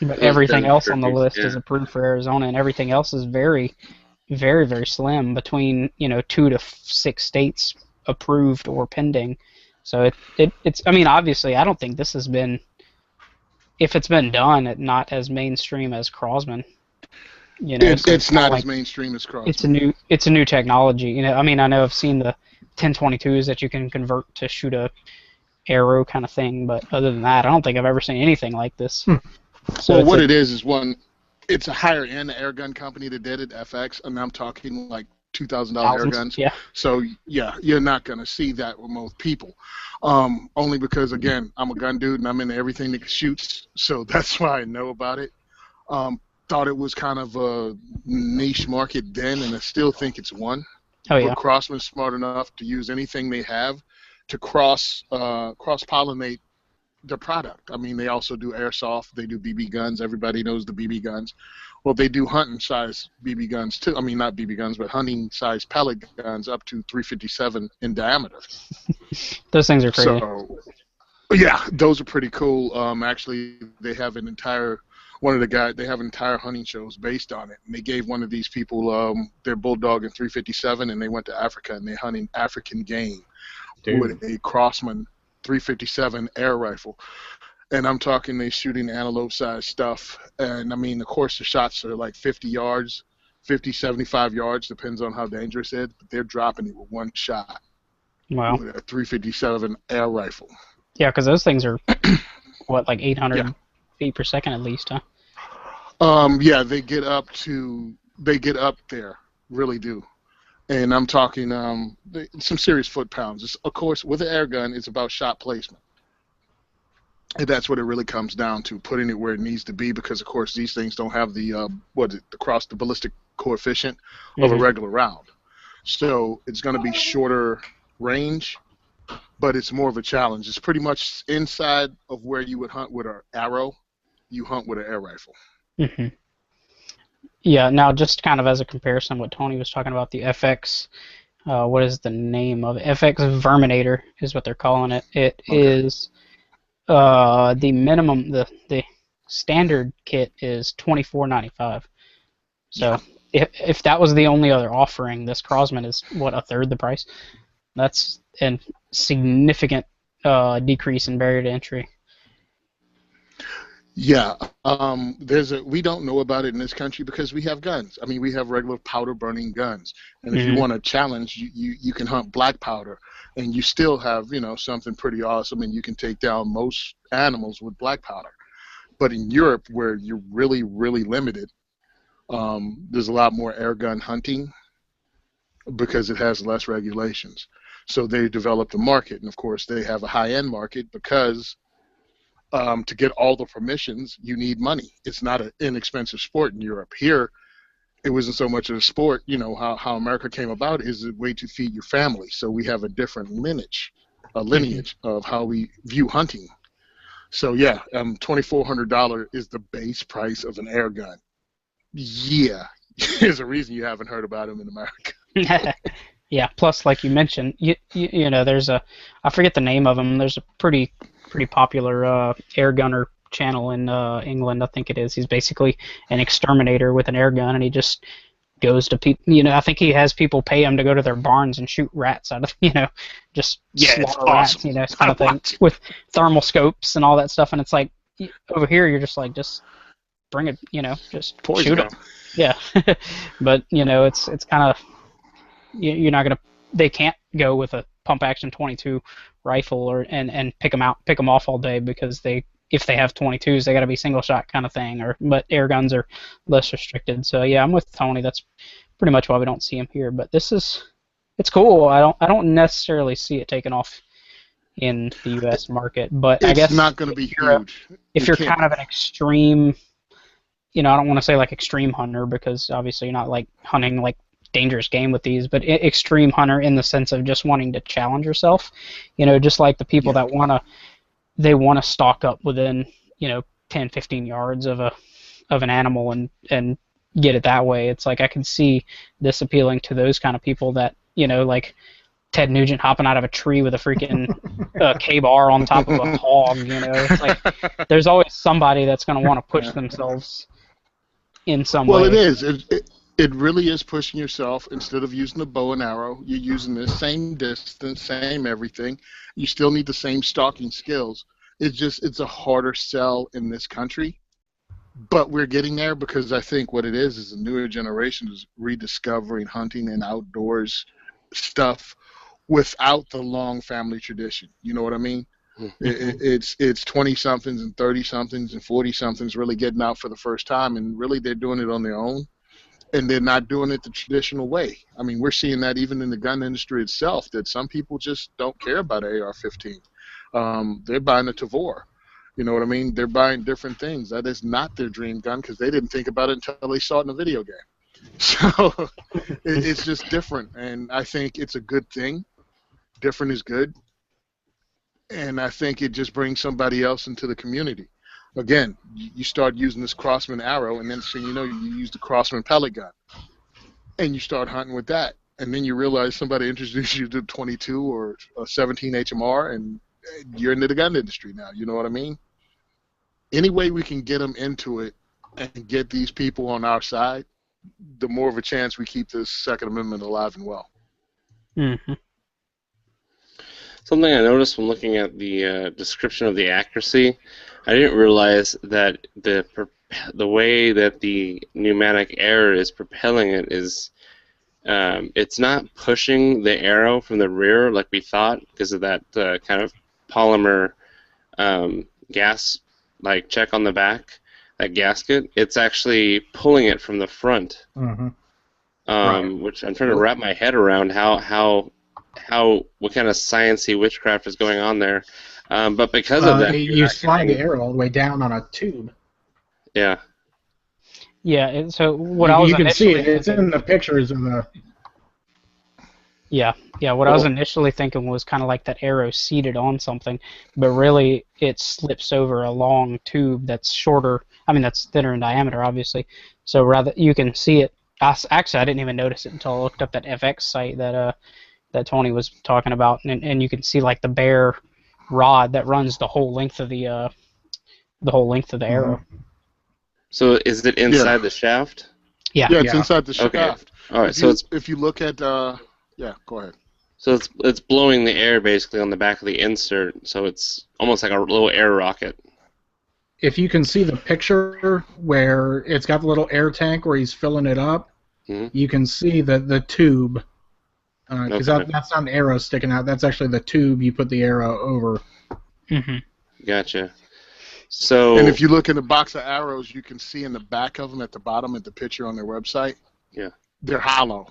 But everything else on the list is approved for Arizona, and everything else is very, very, very slim, between 2 to 6 states approved or pending. So it's I mean, obviously, I don't think this has been, if it's been done, not as mainstream as Crosman. It's not as mainstream as Crosman. It's a new technology. I mean, I know I've seen the 1022s that you can convert to shoot a arrow kind of thing, but other than that, I don't think I've ever seen anything like this. So what it is it's a higher end air gun company that did it, FX, and I'm talking like $2,000 air guns. Yeah. So you're not gonna see that with most people. Only because, again, I'm a gun dude and I'm into everything that shoots, so that's why I know about it. Thought it was kind of a niche market then, and I still think it's one. But Crossman's smart enough to use anything they have to cross-pollinate their product. I mean, they also do airsoft, they do BB guns. Everybody knows the BB guns. Well, they do hunting-size BB guns too. I mean, not BB guns, but hunting-size pellet guns up to 357 in diameter. Those things are crazy. So, yeah, those are pretty cool. Actually, they have they have entire hunting shows based on it. And they gave one of these people their Bulldog in 357, and they went to Africa, and they're hunting African game with a Crossman 357 air rifle. And I'm talking, they shooting antelope-sized stuff. And, I mean, of course, the shots are like 50 yards, 50, 75 yards, depends on how dangerous it is. But they're dropping it with one shot. Wow. With a 357 air rifle. Yeah, because those things are, like 800 feet per second at least, huh? Yeah, they get up there, really do. And I'm talking some serious foot-pounds. Of course, with an air gun, it's about shot placement. And that's what it really comes down to, putting it where it needs to be, because, of course, these things don't have the ballistic coefficient of a regular round. So it's going to be shorter range, but it's more of a challenge. It's pretty much inside of where you would hunt with an arrow, you hunt with an air rifle. Mm-hmm. Yeah, now just kind of as a comparison, what Tony was talking about, the FX, what is the name of it? FX Verminator is what they're calling it. It is... the minimum, the standard kit is $24.95. So if that was the only other offering, this Crosman is a third the price. That's a significant decrease in barrier to entry. Yeah, we don't know about it in this country because we have guns. I mean, we have regular powder burning guns, and if you want a challenge, you can hunt black powder, and you still have something pretty awesome, and you can take down most animals with black powder. But in Europe, where you're really, really limited, there's a lot more air gun hunting because it has less regulations. So they developed a market, and of course they have a high-end market because to get all the permissions, you need money. It's not an inexpensive sport in Europe. Here, it wasn't so much of a sport. How America came about is a way to feed your family. So we have a different lineage of how we view hunting. So yeah, $2,400 is the base price of an air gun. Yeah, there's a reason you haven't heard about them in America. Yeah. Plus, like you mentioned, you know, there's a, I forget the name of him. There's a pretty popular air gunner channel in England, I think it is. He's basically an exterminator with an air gun, and he just goes to people. You know, I think he has people pay him to go to their barns and shoot rats out of, you know, just slaughter rats, you know, kind of thing, with thermal scopes and all that stuff. And it's like, over here, you're just like, just bring it, you know, just shoot them. Yeah, but you know, it's kind of, you're not gonna. They can't go with a pump action 22 rifle and pick them off all day, because if they have 22s, they got to be single shot kind of thing. But air guns are less restricted. So yeah, I'm with Tony. That's pretty much why we don't see them here. But it's cool. I don't necessarily see it taking off in the U.S. market, but I guess it's not going to be huge. If you're kind of an extreme, you know, I don't want to say like extreme hunter, because obviously you're not like hunting like dangerous game with these, but extreme hunter in the sense of just wanting to challenge yourself, you know, just like the people that want to stalk up within, you know, 10, 15 yards of an animal and get it that way. It's like I can see this appealing to those kind of people that, you know, like Ted Nugent hopping out of a tree with a freaking K-bar on top of a hog, you know. It's like there's always somebody that's going to want to push themselves in some way. Well, it is. It really is pushing yourself. Instead of using a bow and arrow, you're using the same distance, same everything. You still need the same stalking skills. It's a harder sell in this country. But we're getting there, because I think what it is a newer generation is rediscovering hunting and outdoors stuff without the long family tradition. You know what I mean? It's 20-somethings and 30-somethings and 40-somethings really getting out for the first time, and really they're doing it on their own. And they're not doing it the traditional way. I mean, we're seeing that even in the gun industry itself, that some people just don't care about an AR-15. They're buying a Tavor. You know what I mean? They're buying different things. That is not their dream gun, because they didn't think about it until they saw it in a video game. So it's just different, and I think it's a good thing. Different is good. And I think it just brings somebody else into the community. Again, you start using this Crossman arrow, and then so you know you use the Crossman pellet gun, and you start hunting with that, and then you realize somebody introduced you to 22 or a 17 HMR, and you're into the gun industry now. You know what I mean? Any way we can get them into it and get these people on our side, the more of a chance we keep this Second Amendment alive and well. Mm-hmm. Something I noticed when looking at the description of the accuracy, I didn't realize that the way that the pneumatic air is propelling it is, it's not pushing the arrow from the rear like we thought, because of that kind of polymer gas like check on the back, that gasket. It's actually pulling it from the front, which I'm trying to wrap my head around what kind of sciencey witchcraft is going on there. But because of that, you slide the arrow all the way down on a tube. Yeah. Yeah. And so you can see it. It's in the pictures of the. Yeah. What I was initially thinking was kind of like that arrow seated on something, but really it slips over a long tube that's shorter. I mean, that's thinner in diameter, obviously. So rather, you can see it. Actually, I didn't even notice it until I looked up that FX site that Tony was talking about, and you can see like the bare rod that runs the whole length of the arrow. So is it inside the shaft? Yeah. Yeah, it's inside the shaft. Okay. All right. If you look at yeah, go ahead. So it's blowing the air basically on the back of the insert, so it's almost like a little air rocket. If you can see the picture where it's got the little air tank where he's filling it up, you can see the tube. Because that's not an arrow sticking out. That's actually the tube you put the arrow over. Gotcha. So. And if you look in the box of arrows, you can see in the back of them at the bottom at the picture on their website. Yeah. They're hollow.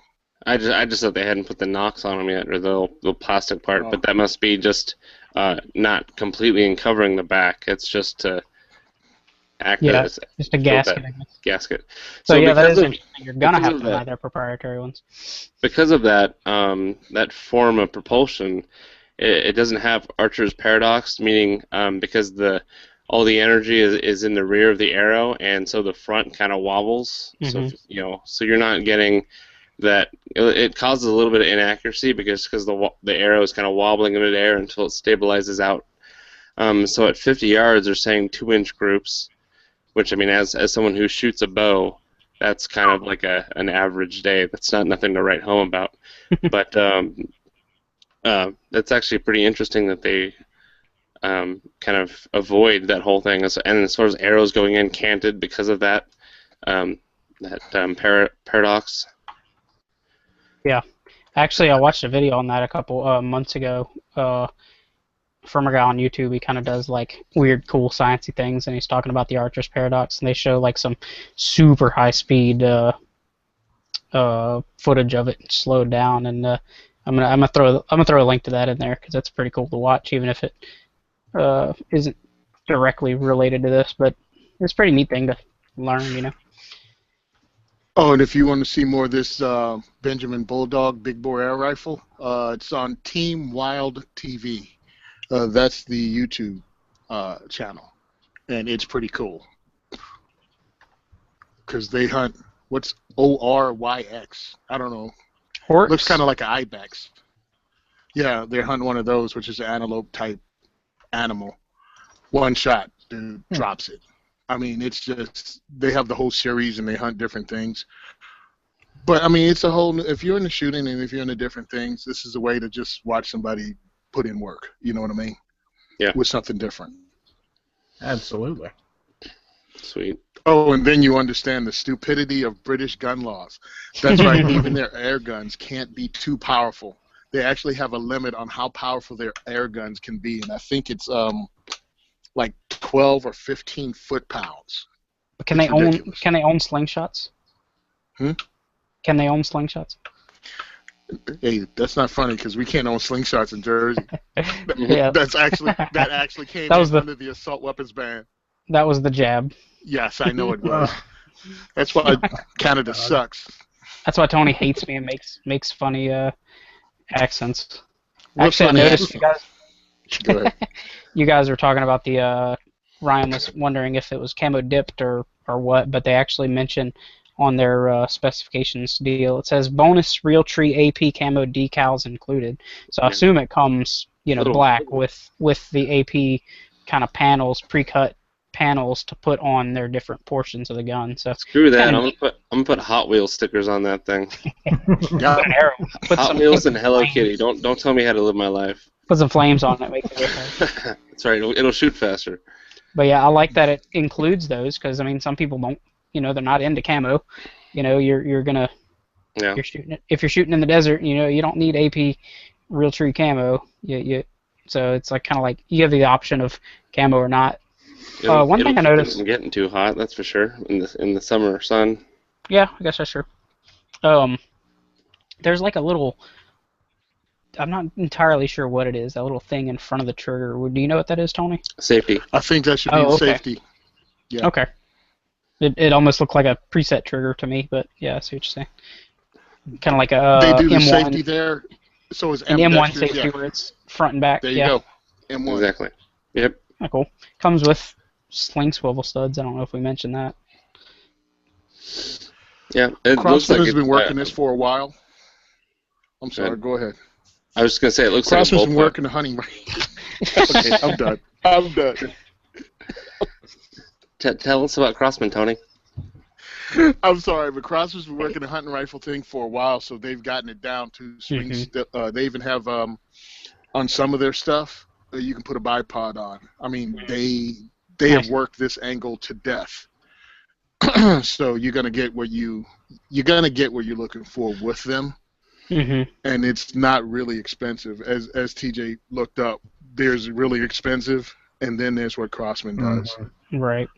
I just thought they hadn't put the nocks on them yet, or the plastic part, but that must be just not completely uncovering the back. It's just to act as just a gasket. Gasket. So yeah, that is interesting. You're gonna have to buy their proprietary ones. Because of that, that form of propulsion, it doesn't have Archer's paradox, meaning because the all the energy is in the rear of the arrow, and so the front kind of wobbles. So so you're not getting that. It causes a little bit of inaccuracy because the arrow is kind of wobbling in midair until it stabilizes out. So at 50 yards, they're saying 2-inch groups, which, I mean, as someone who shoots a bow, that's kind of like an average day. That's not nothing to write home about. But that's actually pretty interesting that they kind of avoid that whole thing. And as far as arrows going in canted because of that, paradox. Yeah. Actually, I watched a video on that a couple months ago. From a guy on YouTube. He kind of does like weird, cool, sciencey things, and he's talking about the Archer's paradox. And they show like some super high speed footage of it slowed down. And I'm gonna throw a link to that in there because that's pretty cool to watch, even if it isn't directly related to this. But it's a pretty neat thing to learn, you know. Oh, and if you want to see more of this Benjamin Bulldog big bore air rifle, it's on Team Wild TV. That's the YouTube channel, and it's pretty cool because they hunt what's ORYX. I don't know. Horse? Looks kind of like an ibex. Yeah, they hunt one of those, which is an antelope type animal. One shot, dude drops it. I mean, it's just they have the whole series and they hunt different things. But I mean, it's a whole. If you're into shooting and if you're into different things, this is a way to just watch somebody put in work, you know what I mean? Yeah. With something different. Absolutely. Sweet. Oh, and then you understand the stupidity of British gun laws. That's right, even their air guns can't be too powerful. They actually have a limit on how powerful their air guns can be, and I think it's like 12 or 15 foot-pounds. Can they own slingshots? Can they own slingshots? Hey, that's not funny because we can't own slingshots in Jersey. Yeah. That actually came under the assault weapons ban. That was the jab. Yes, I know it was. That's why Canada sucks. That's why Tony hates me and makes funny accents. Actually, I noticed you guys. Go ahead. You guys were talking about the Ryan was wondering if it was camo dipped or what, but they actually mentioned on their specifications deal. It says bonus Realtree AP camo decals included. So I assume it comes, black with the AP kind of panels, pre-cut panels to put on their different portions of the gun. So screw that. I'm gonna put Hot Wheels stickers on that thing. Put Hot Wheels and Hello Kitty. Don't tell me how to live my life. Put some flames on it, make it different. That's right. It'll shoot faster. But yeah, I like that it includes those because I mean some people don't. They're not into camo. You're gonna. Yeah. You're shooting it. If you're shooting in the desert, you don't need AP Realtree camo. So it's like kind of like you have the option of camo or not. One thing I noticed. It's getting too hot, that's for sure. In the summer sun. Yeah, I guess that's true. There's like a little. I'm not entirely sure what it is. That little thing in front of the trigger. Do you know what that is, Tony? Safety. I think that should be safety. Yeah. Okay. It almost looked like a preset trigger to me, but yeah, I see what you're saying. Kind of like a they do the M1, safety there, so is an M1 safety where it's front and back. There you go. M1. Exactly. Yep. Oh, cool. Comes with sling swivel studs. I don't know if we mentioned that. Yeah. Crossman has been working this for a while. I'm sorry. Go ahead. I was just gonna say it looks Crossman's like been working the hunting range. Okay, I'm done. I'm done. Tell us about Crossman, Tony. I'm sorry, but Crossman's been working the hunting rifle thing for a while, so they've gotten it down to swing. They even have on some of their stuff you can put a bipod on. I mean, they have worked this angle to death. So you're gonna get what you're looking for with them, and it's not really expensive. As TJ looked up, there's really expensive, and then there's what Crossman does. Right.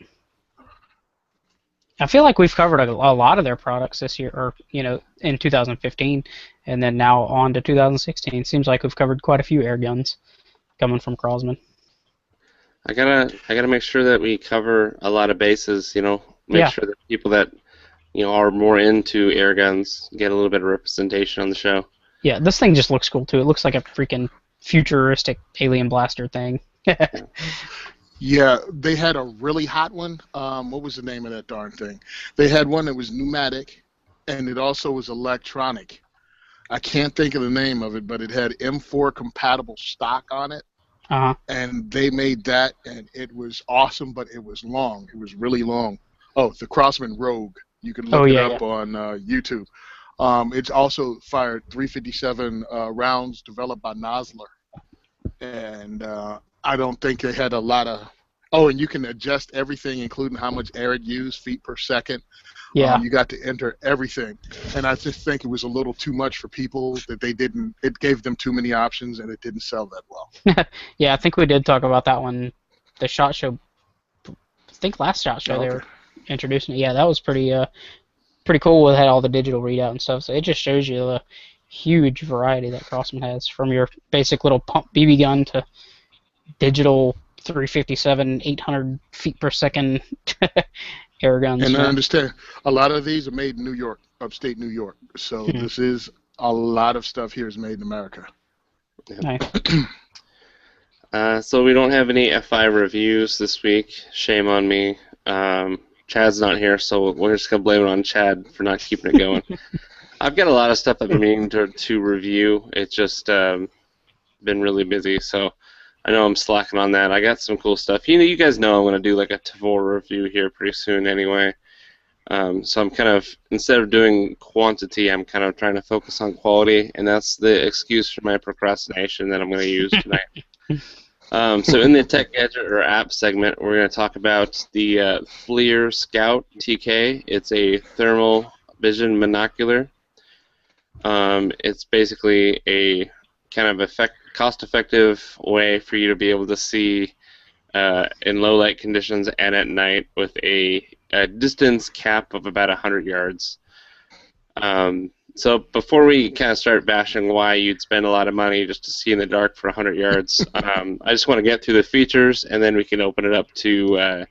I feel like we've covered a lot of their products this year, or in 2015, and then now on to 2016. Seems like we've covered quite a few air guns coming from Crossman. I gotta make sure that we cover a lot of bases. Make sure that people that are more into air guns get a little bit of representation on the show. Yeah, this thing just looks cool too. It looks like a freaking futuristic alien blaster thing. Yeah, they had a really hot one. What was the name of that darn thing? They had one that was pneumatic, and it also was electronic. I can't think of the name of it, but it had M4 compatible stock on it. Uh-huh. And they made that, and it was awesome, but it was long. It was really long. Oh, the Crossman Rogue. You can look it up on YouTube. It's also fired 357 rounds developed by Nosler. And I don't think they had a lot of... Oh, and you can adjust everything, including how much air it used, feet per second. Yeah. You got to enter everything. And I just think it was a little too much for people that they didn't... It gave them too many options, and it didn't sell that well. Yeah, I think we did talk about that one. The SHOT Show... I think last SHOT Show they were introducing it. Yeah, that was pretty cool. It had all the digital readout and stuff. So it just shows you the huge variety that Crossman has, from your basic little pump BB gun to digital 357, 800 feet per second air guns. And I understand a lot of these are made in New York, upstate New York. So this is a lot of stuff here is made in America. Nice. So we don't have any F5 reviews this week. Shame on me. Chad's not here, so we're just going to blame it on Chad for not keeping it going. I've got a lot of stuff I've been meaning to review. It's just been really busy, so I know I'm slacking on that. I got some cool stuff. You guys know I'm going to do like a Tavor review here pretty soon anyway. So I'm kind of, instead of doing quantity, I'm kind of trying to focus on quality, and that's the excuse for my procrastination that I'm going to use tonight. So in the Tech Gadget or App segment, we're going to talk about the FLIR Scout TK. It's a thermal vision monocular. It's basically a kind of cost-effective way for you to be able to see in low-light conditions and at night with a distance cap of about 100 yards. So before we kind of start bashing why you'd spend a lot of money just to see in the dark for 100 yards, I just want to get through the features, and then we can open it up to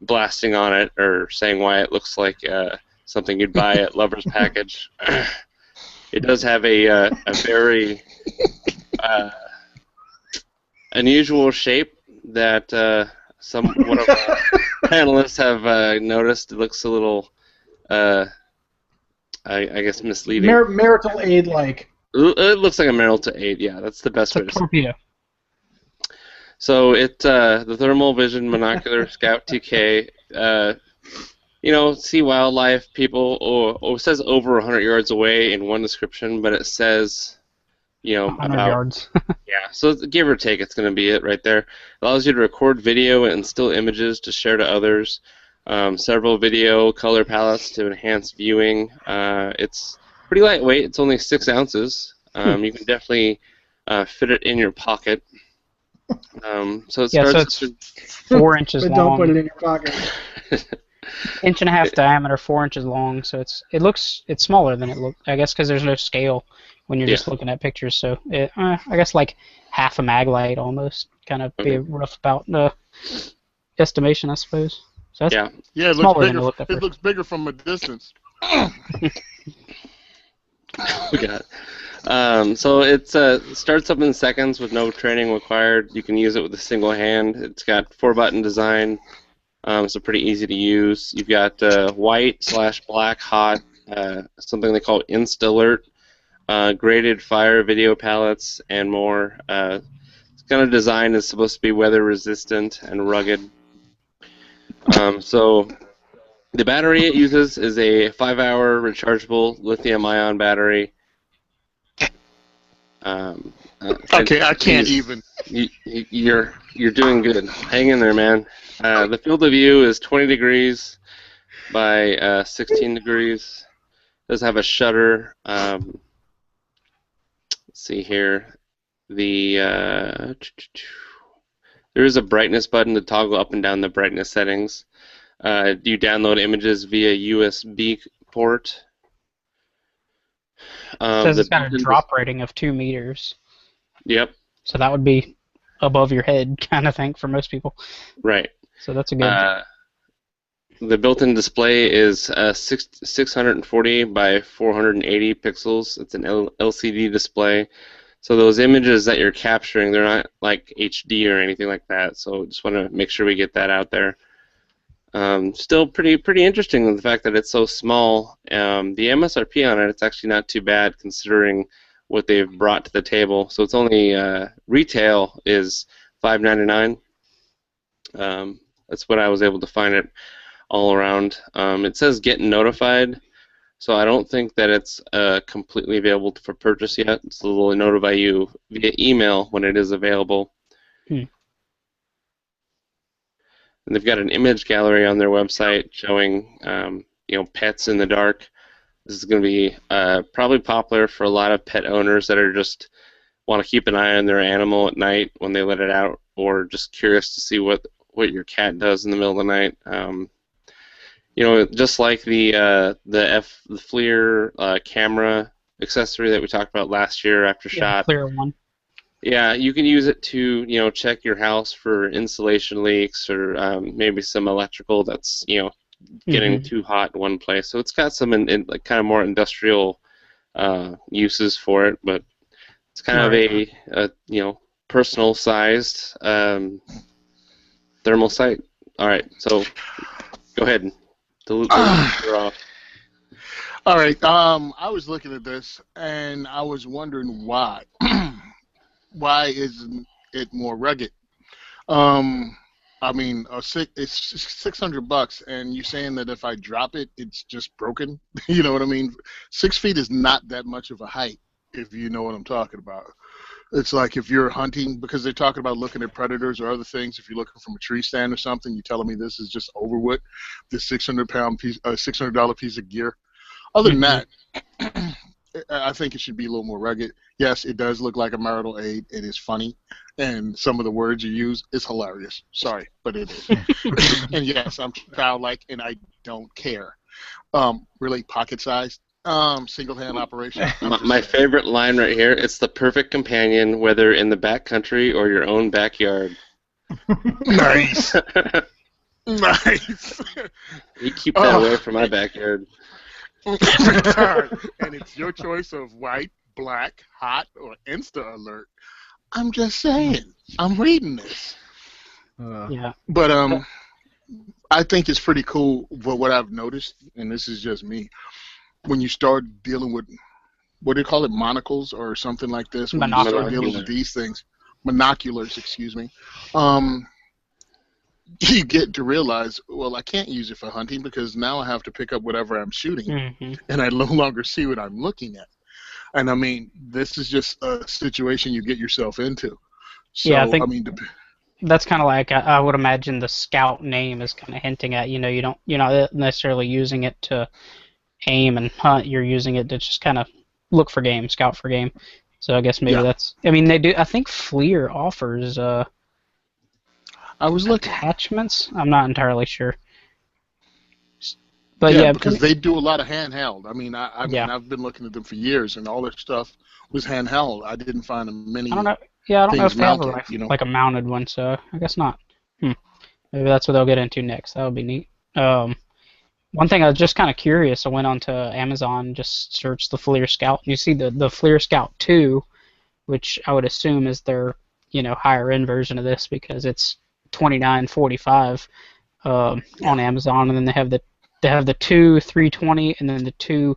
blasting on it or saying why it looks like something you'd buy at Lover's Package. It does have a very unusual shape that one of our panelists have noticed. It looks a little, I guess, misleading. Marital aid, like. It looks like a marital aid. Yeah, that's the best way to say it. So the Thermal Vision Monocular Scout TK. See wildlife, people. It says over 100 yards away in one description, but it says, 100 about yards. Yeah, so give or take, it's going to be it right there. It allows you to record video and still images to share to others. Several video color palettes to enhance viewing. It's pretty lightweight. It's only 6 ounces. You can definitely fit it in your pocket. So it's 4 inches long. Don't put it in your pocket. 1.5 inch diameter, 4 inches long. So it's smaller than it looked. I guess because there's no scale when you're just looking at pictures. So I guess like half a mag light almost. Kind of be a rough about estimation, I suppose. So that's it looks bigger. It looks bigger from a distance. We got it. So it starts up in seconds with no training required. You can use it with a single hand. It's got 4-button design, so pretty easy to use. You've got white/black hot, something they call Insta-Alert, graded fire video palettes, and more. It's kind of designed is supposed to be weather resistant and rugged. So the battery it uses is a 5-hour rechargeable lithium-ion battery. Okay, I can't even. You're doing good. Hang in there, man. The field of view is 20 degrees by 16 degrees. It does have a shutter. Let's see here. There is a brightness button to toggle up and down the brightness settings. You download images via USB port. It says it's got a drop rating of 2 meters. Yep. So that would be above your head, kind of thing, for most people. Right. So that's a good. The built-in display is 640 by 480 pixels. It's an LCD display. So those images that you're capturing, they're not like HD or anything like that. So just want to make sure we get that out there. Still pretty interesting with the fact that it's so small. The MSRP on it, it's actually not too bad considering what they've brought to the table. So it's only retail is $5.99. That's what I was able to find it all around. It says get notified, so I don't think that it's completely available for purchase yet. So they'll notify you via email when it is available. And they've got an image gallery on their website showing pets in the dark. This is going to be probably popular for a lot of pet owners that are just want to keep an eye on their animal at night when they let it out, or just curious to see what your cat does in the middle of the night. Just like the FLIR camera accessory that we talked about last year after shot. FLIR one. Yeah, you can use it to check your house for insulation leaks or maybe some electrical that's getting too hot in one place. So it's got some like kind of more industrial uses for it, but it's kind of a personal sized thermal sight. All right, so go ahead. Delete off. All right. I was looking at this and I was wondering why. Why isn't it more rugged? It's $600, and you're saying that if I drop it, it's just broken. You know what I mean? 6 feet is not that much of a height, if you know what I'm talking about. It's like if you're hunting, because they're talking about looking at predators or other things. If you're looking from a tree stand or something, you're telling me this is just overwood, this $600 piece of gear. Other than that, I think it should be a little more rugged. Yes, it does look like a marital aid. It is funny, and some of the words you use is hilarious. Sorry, but it is. And yes, I'm childlike, and I don't care. Really pocket-sized. Single-hand operation. My favorite line right here, it's the perfect companion, whether in the backcountry or your own backyard. Nice. Nice. You keep that away from my backyard. And it's your choice of white, black, hot, or Insta alert. I'm just saying. I'm reading this. Yeah. But I think it's pretty cool for what I've noticed, and this is just me. When you start dealing with, what do you call it, monocles or something like this? When you start dealing with these things, monoculars, excuse me, you get to realize, well, I can't use it for hunting because now I have to pick up whatever I'm shooting, and I no longer see what I'm looking at. And I mean, this is just a situation you get yourself into. So, yeah, I mean, that's kind of like I would imagine the Scout name is kind of hinting at, you're not necessarily using it to aim and hunt, you're using it to just kind of look for game, scout for game. So I guess maybe that's, I mean, they do, I think FLIR offers I was looking attachments. I'm not entirely sure. But yeah, because they do a lot of handheld. I mean, I've been looking at them for years, and all their stuff was handheld. I didn't find many. I don't know. Yeah, I don't know if they have like a mounted one, so I guess not. Maybe that's what they'll get into next. That would be neat. One thing I was just kind of curious, I went onto Amazon, just searched the FLIR Scout, and you see the FLIR Scout 2, which I would assume is their higher end version of this because it's $29.45 on Amazon, and then they have the 2 320 and then the 2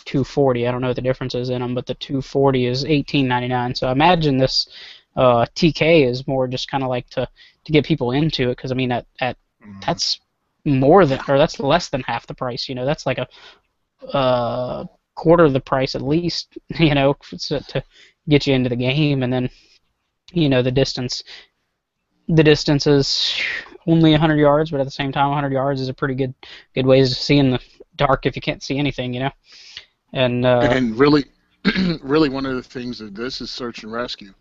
240. I don't know what the difference is in them, but the 240 is $18.99. So I imagine this TK is more just kind of like to get people into it, because I mean that's more than, or that's less than half the price. That's like a quarter of the price at least. To get you into the game, and then the distance is only 100 yards, but at the same time 100 yards is a pretty good ways to see in the dark if you can't see anything. And really one of the things of this is search and rescue.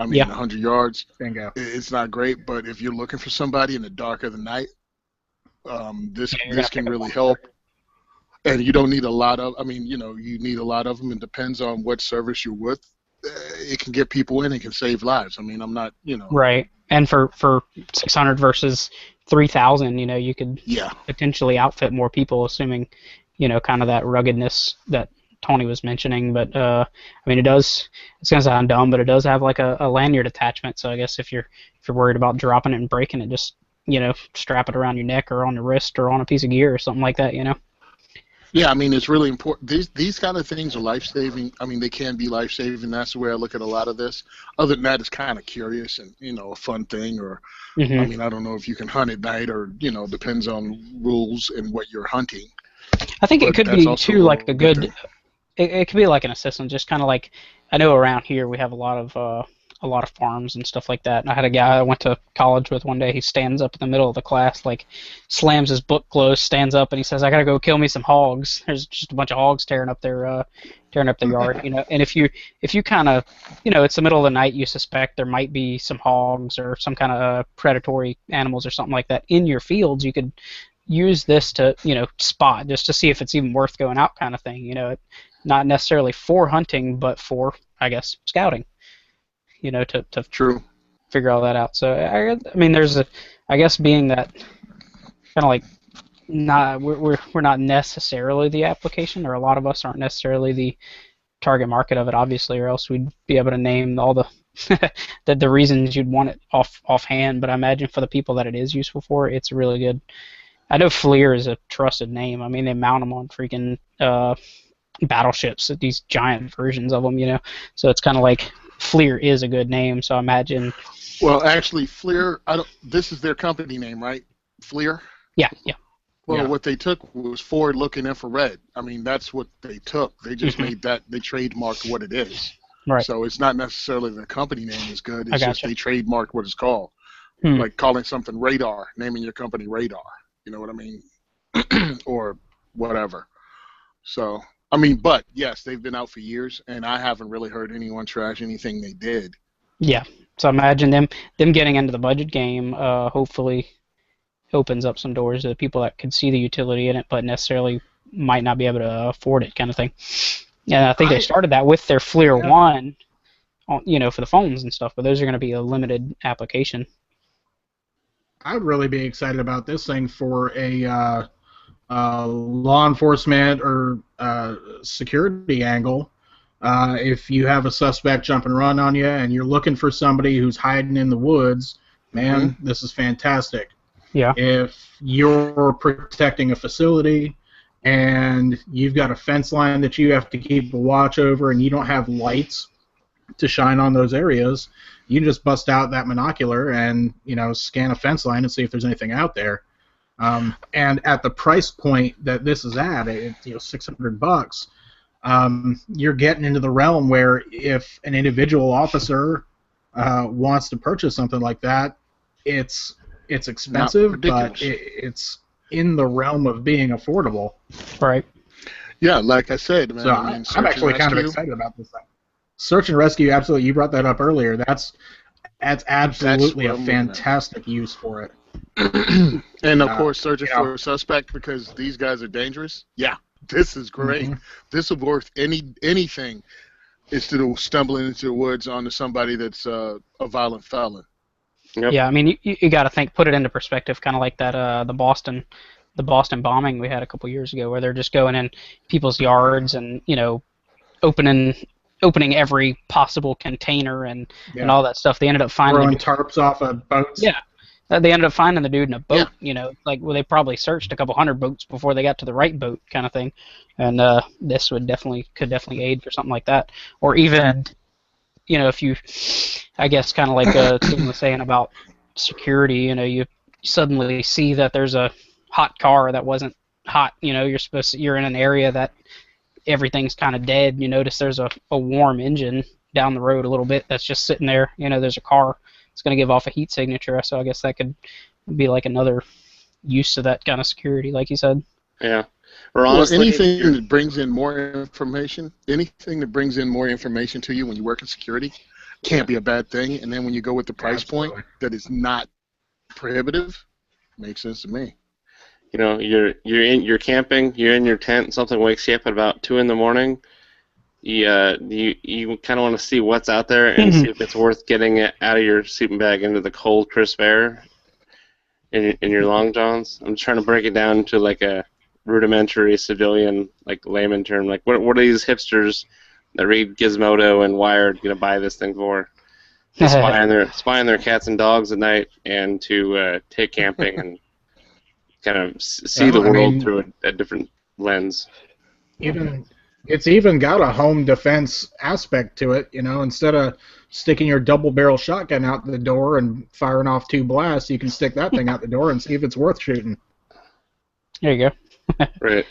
I mean, 100 yards, bingo. It's not great, but if you're looking for somebody in the dark of the night, this can really help. And you don't need a lot of, you need a lot of them. It depends on what service you're with. It can get people in. It can save lives. I mean, I'm not, Right. And for 600 versus 3,000, you could potentially outfit more people, assuming, kind of that ruggedness that Tony was mentioning, but I mean, it's gonna sound dumb, but it does have like a lanyard attachment. So I guess if you're worried about dropping it and breaking it, just strap it around your neck or on your wrist or on a piece of gear or something like that. Yeah, I mean, it's really important. These kind of things are life-saving. I mean, they can be life-saving. That's the way I look at a lot of this. Other than that, it's kind of curious and, a fun thing. Or, I mean, I don't know if you can hunt at night or, depends on rules and what you're hunting. I think it could be, too, like a good... It could be like an assistant, just kind of like... I know around here we have a lot of farms and stuff like that. And I had a guy I went to college with one day. He stands up in the middle of the class, like slams his book closed, stands up, and he says, "I gotta go kill me some hogs." There's just a bunch of hogs tearing up their yard, And if you kind of, it's the middle of the night, you suspect there might be some hogs or some kind of predatory animals or something like that in your fields. You could use this to, spot just to see if it's even worth going out, kind of thing. Not necessarily for hunting, but for, I guess, scouting. To True. figure all that out. So I mean, I guess being that kind of like we're not necessarily the application, or a lot of us aren't necessarily the target market of it, obviously, or else we'd be able to name all the the reasons you'd want it offhand. But I imagine for the people that it is useful for, it's really good. I know FLIR is a trusted name. I mean, they mount them on freaking battleships, these giant versions of them, So it's kind of like FLIR is a good name, so I imagine. Well, actually, FLIR, this is their company name, right? FLIR? Yeah. Well, what they took was forward-looking infrared. I mean, that's what they took. They just made that, they trademarked what it is. Right. So it's not necessarily the company name is good. It's just they trademarked what it's called. Like calling something radar, naming your company radar. You know what I mean? Or whatever. So... I mean, but yes, they've been out for years, and I haven't really heard anyone trash anything they did. Yeah, so imagine them getting into the budget game. Hopefully, opens up some doors to people that could see the utility in it, but necessarily might not be able to afford it, kind of thing. And I think they started that with their FLIR 1, for the phones and stuff. But those are going to be a limited application. I'd really be excited about this thing for a law enforcement or security angle. If you have a suspect jump and run on you and you're looking for somebody who's hiding in the woods, man, this is fantastic. Yeah. If you're protecting a facility and you've got a fence line that you have to keep a watch over and you don't have lights to shine on those areas, you can just bust out that monocular and, scan a fence line and see if there's anything out there. And at the price point that this is at, $600, you're getting into the realm where if an individual officer wants to purchase something like that, it's expensive, but it's in the realm of being affordable. Right. Yeah, like I said, man. So I'm actually kind of excited about this thing. Search and rescue, absolutely. You brought that up earlier. That's absolutely a fantastic use for it. And of course, searching for a suspect because these guys are dangerous. Yeah, this is great. This is worth anything. Instead of stumbling into the woods onto somebody that's a violent felon. Yep. Yeah, I mean, you got to put it into perspective, kind of like that the Boston bombing we had a couple years ago, where they're just going in people's yards and opening every possible container and all that stuff. They ended up finding throwing tarps off of boats. Yeah. They ended up finding the dude in a boat, they probably searched a couple hundred boats before they got to the right boat, kind of thing. And this could definitely aid for something like that. Or even, if you, I guess, kind of like Tim was saying about security, you suddenly see that there's a hot car that wasn't hot, you're in an area that everything's kind of dead. You notice there's a warm engine down the road a little bit that's just sitting there. There's a car. It's going to give off a heat signature, so I guess that could be like another use of that kind of security, like you said. Yeah. Or honestly, anything that brings in more information to you when you work in security can't be a bad thing. And then when you go with the price point that is not prohibitive, makes sense to me. You're camping, you're in your tent, something wakes you up at about 2 a.m. You kind of want to see what's out there and see if it's worth getting it out of your sleeping bag into the cold, crisp air in your long johns. I'm trying to break it down to like a rudimentary civilian, like layman term, like what are these hipsters that read Gizmodo and Wired gonna buy this thing for? To spy on their cats and dogs at night, and to take camping and kind of see the world through a different lens. It's even got a home defense aspect to it, instead of sticking your double-barrel shotgun out the door and firing off 2 blasts, you can stick that thing out the door and see if it's worth shooting. There you go. Right.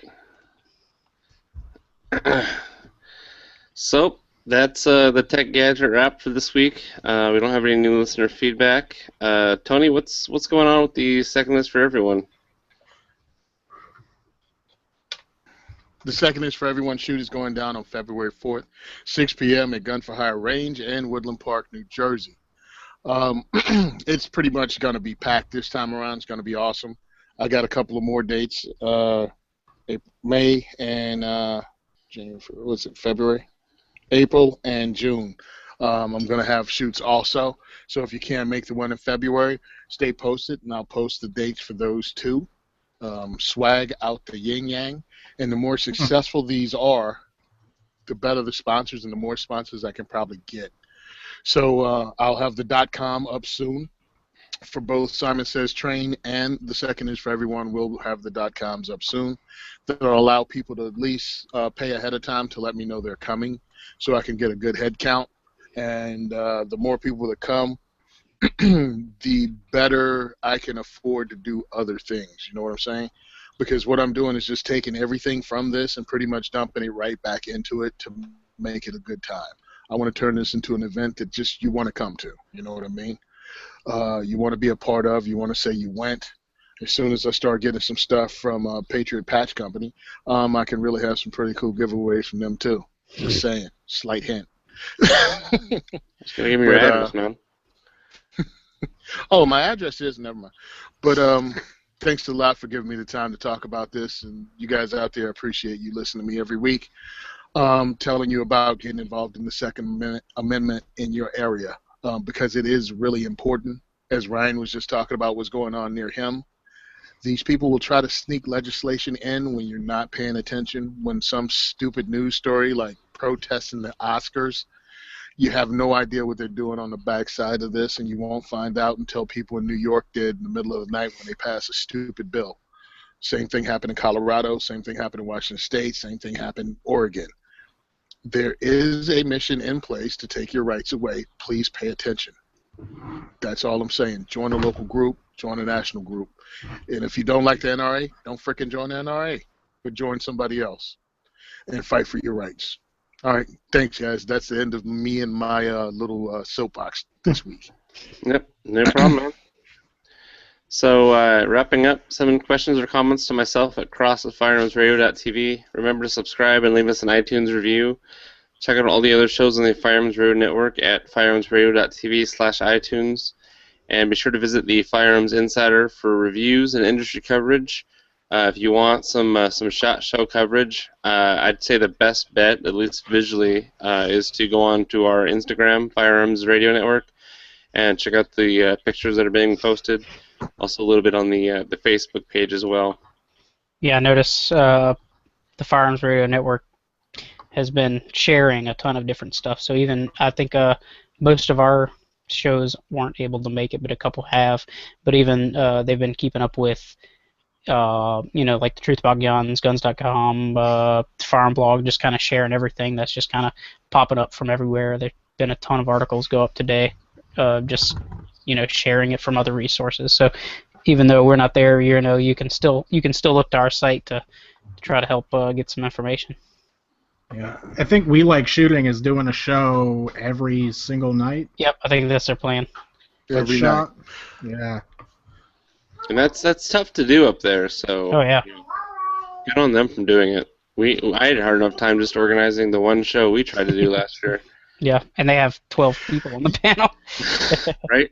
So that's the Tech Gadget wrap for this week. We don't have any new listener feedback. Tony, what's going on with the second list for everyone? The second is for everyone shoot is going down on February 4th, 6 p.m. at Gun for Hire Range in Woodland Park, New Jersey. It's pretty much going to be packed this time around. It's going to be awesome. I got a couple of more dates, May and February? April and June. I'm going to have shoots also. So if you can't make the one in February, stay posted, and I'll post the dates for those two. Swag out the yin-yang. And the more successful these are, the better the sponsors, and the more sponsors I can probably get. So I'll have the .com up soon for both Simon Says Train and the second is for everyone. We'll have the .coms up soon. That'll allow people to at least pay ahead of time to let me know they're coming so I can get a good head count. And the more people that come, the better I can afford to do other things. You know what I'm saying? Because what I'm doing is just taking everything from this and pretty much dumping it right back into it to make it a good time. I want to turn this into an event that just you want to come to. You know what I mean? You want to be a part of. You want to say you went. As soon as I start getting some stuff from Patriot Patch Company, I can really have some pretty cool giveaways from them too. Just saying. Slight hint. Just gonna give me your address, man. Oh, my address is, never mind. But thanks a lot for giving me the time to talk about this. And you guys out there, I appreciate you listening to me every week, telling you about getting involved in the Second Amendment in your area, because it is really important. As Ryan was just talking about what's going on near him, these people will try to sneak legislation in when you're not paying attention. When some stupid news story like protesting the Oscars, you have no idea what they're doing on the backside of this, and you won't find out until people in New York did in the middle of the night when they passed a stupid bill. Same thing happened in Colorado. Same thing happened in Washington State. Same thing happened in Oregon. There is a mission in place to take your rights away. Please pay attention. That's all I'm saying. Join a local group. Join a national group. And if you don't like the NRA, don't frickin' join the NRA, but join somebody else and fight for your rights. All right, thanks, guys. That's the end of me and my little soapbox this week. Yep, no problem, man. So, wrapping up, send questions or comments to myself at cross@firearmsradio.tv. Remember to subscribe and leave us an iTunes review. Check out all the other shows on the Firearms Radio Network at firearmsradio.tv/iTunes. And be sure to visit the Firearms Insider for reviews and industry coverage. If you want some SHOT Show coverage, I'd say the best bet, at least visually, is to go on to our Instagram, Firearms Radio Network, and check out the pictures that are being posted. Also a little bit on the Facebook page as well. Yeah, I notice the Firearms Radio Network has been sharing a ton of different stuff. So even, I think most of our shows weren't able to make it, but a couple have. But even they've been keeping up with, like the Truth About Guns, guns.com, Firearm Blog, just kind of sharing everything that's just kind of popping up from everywhere. There's been a ton of articles go up today, just sharing it from other resources. So even though we're not there, you can still look to our site to try to help get some information. Yeah, I think We Like Shooting is doing a show every single night. Yep, I think that's their plan. Every night. Yeah. And that's tough to do up there, so Oh yeah. Good on them from doing it. I had a hard enough time just organizing the one show we tried to do last year. Yeah, and they have 12 people on the panel. Right?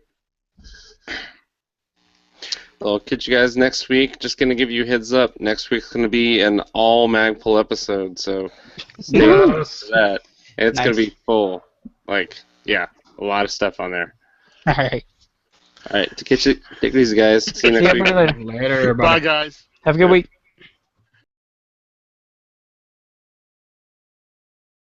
I'll catch you guys next week. Just going to give you a heads up. Next week's going to be an all Magpul episode, so stay tuned for that. And it's going to be full. A lot of stuff on there. All right. All right, take it easy, guys. See you next week. Later, Bye, guys. Have a good week.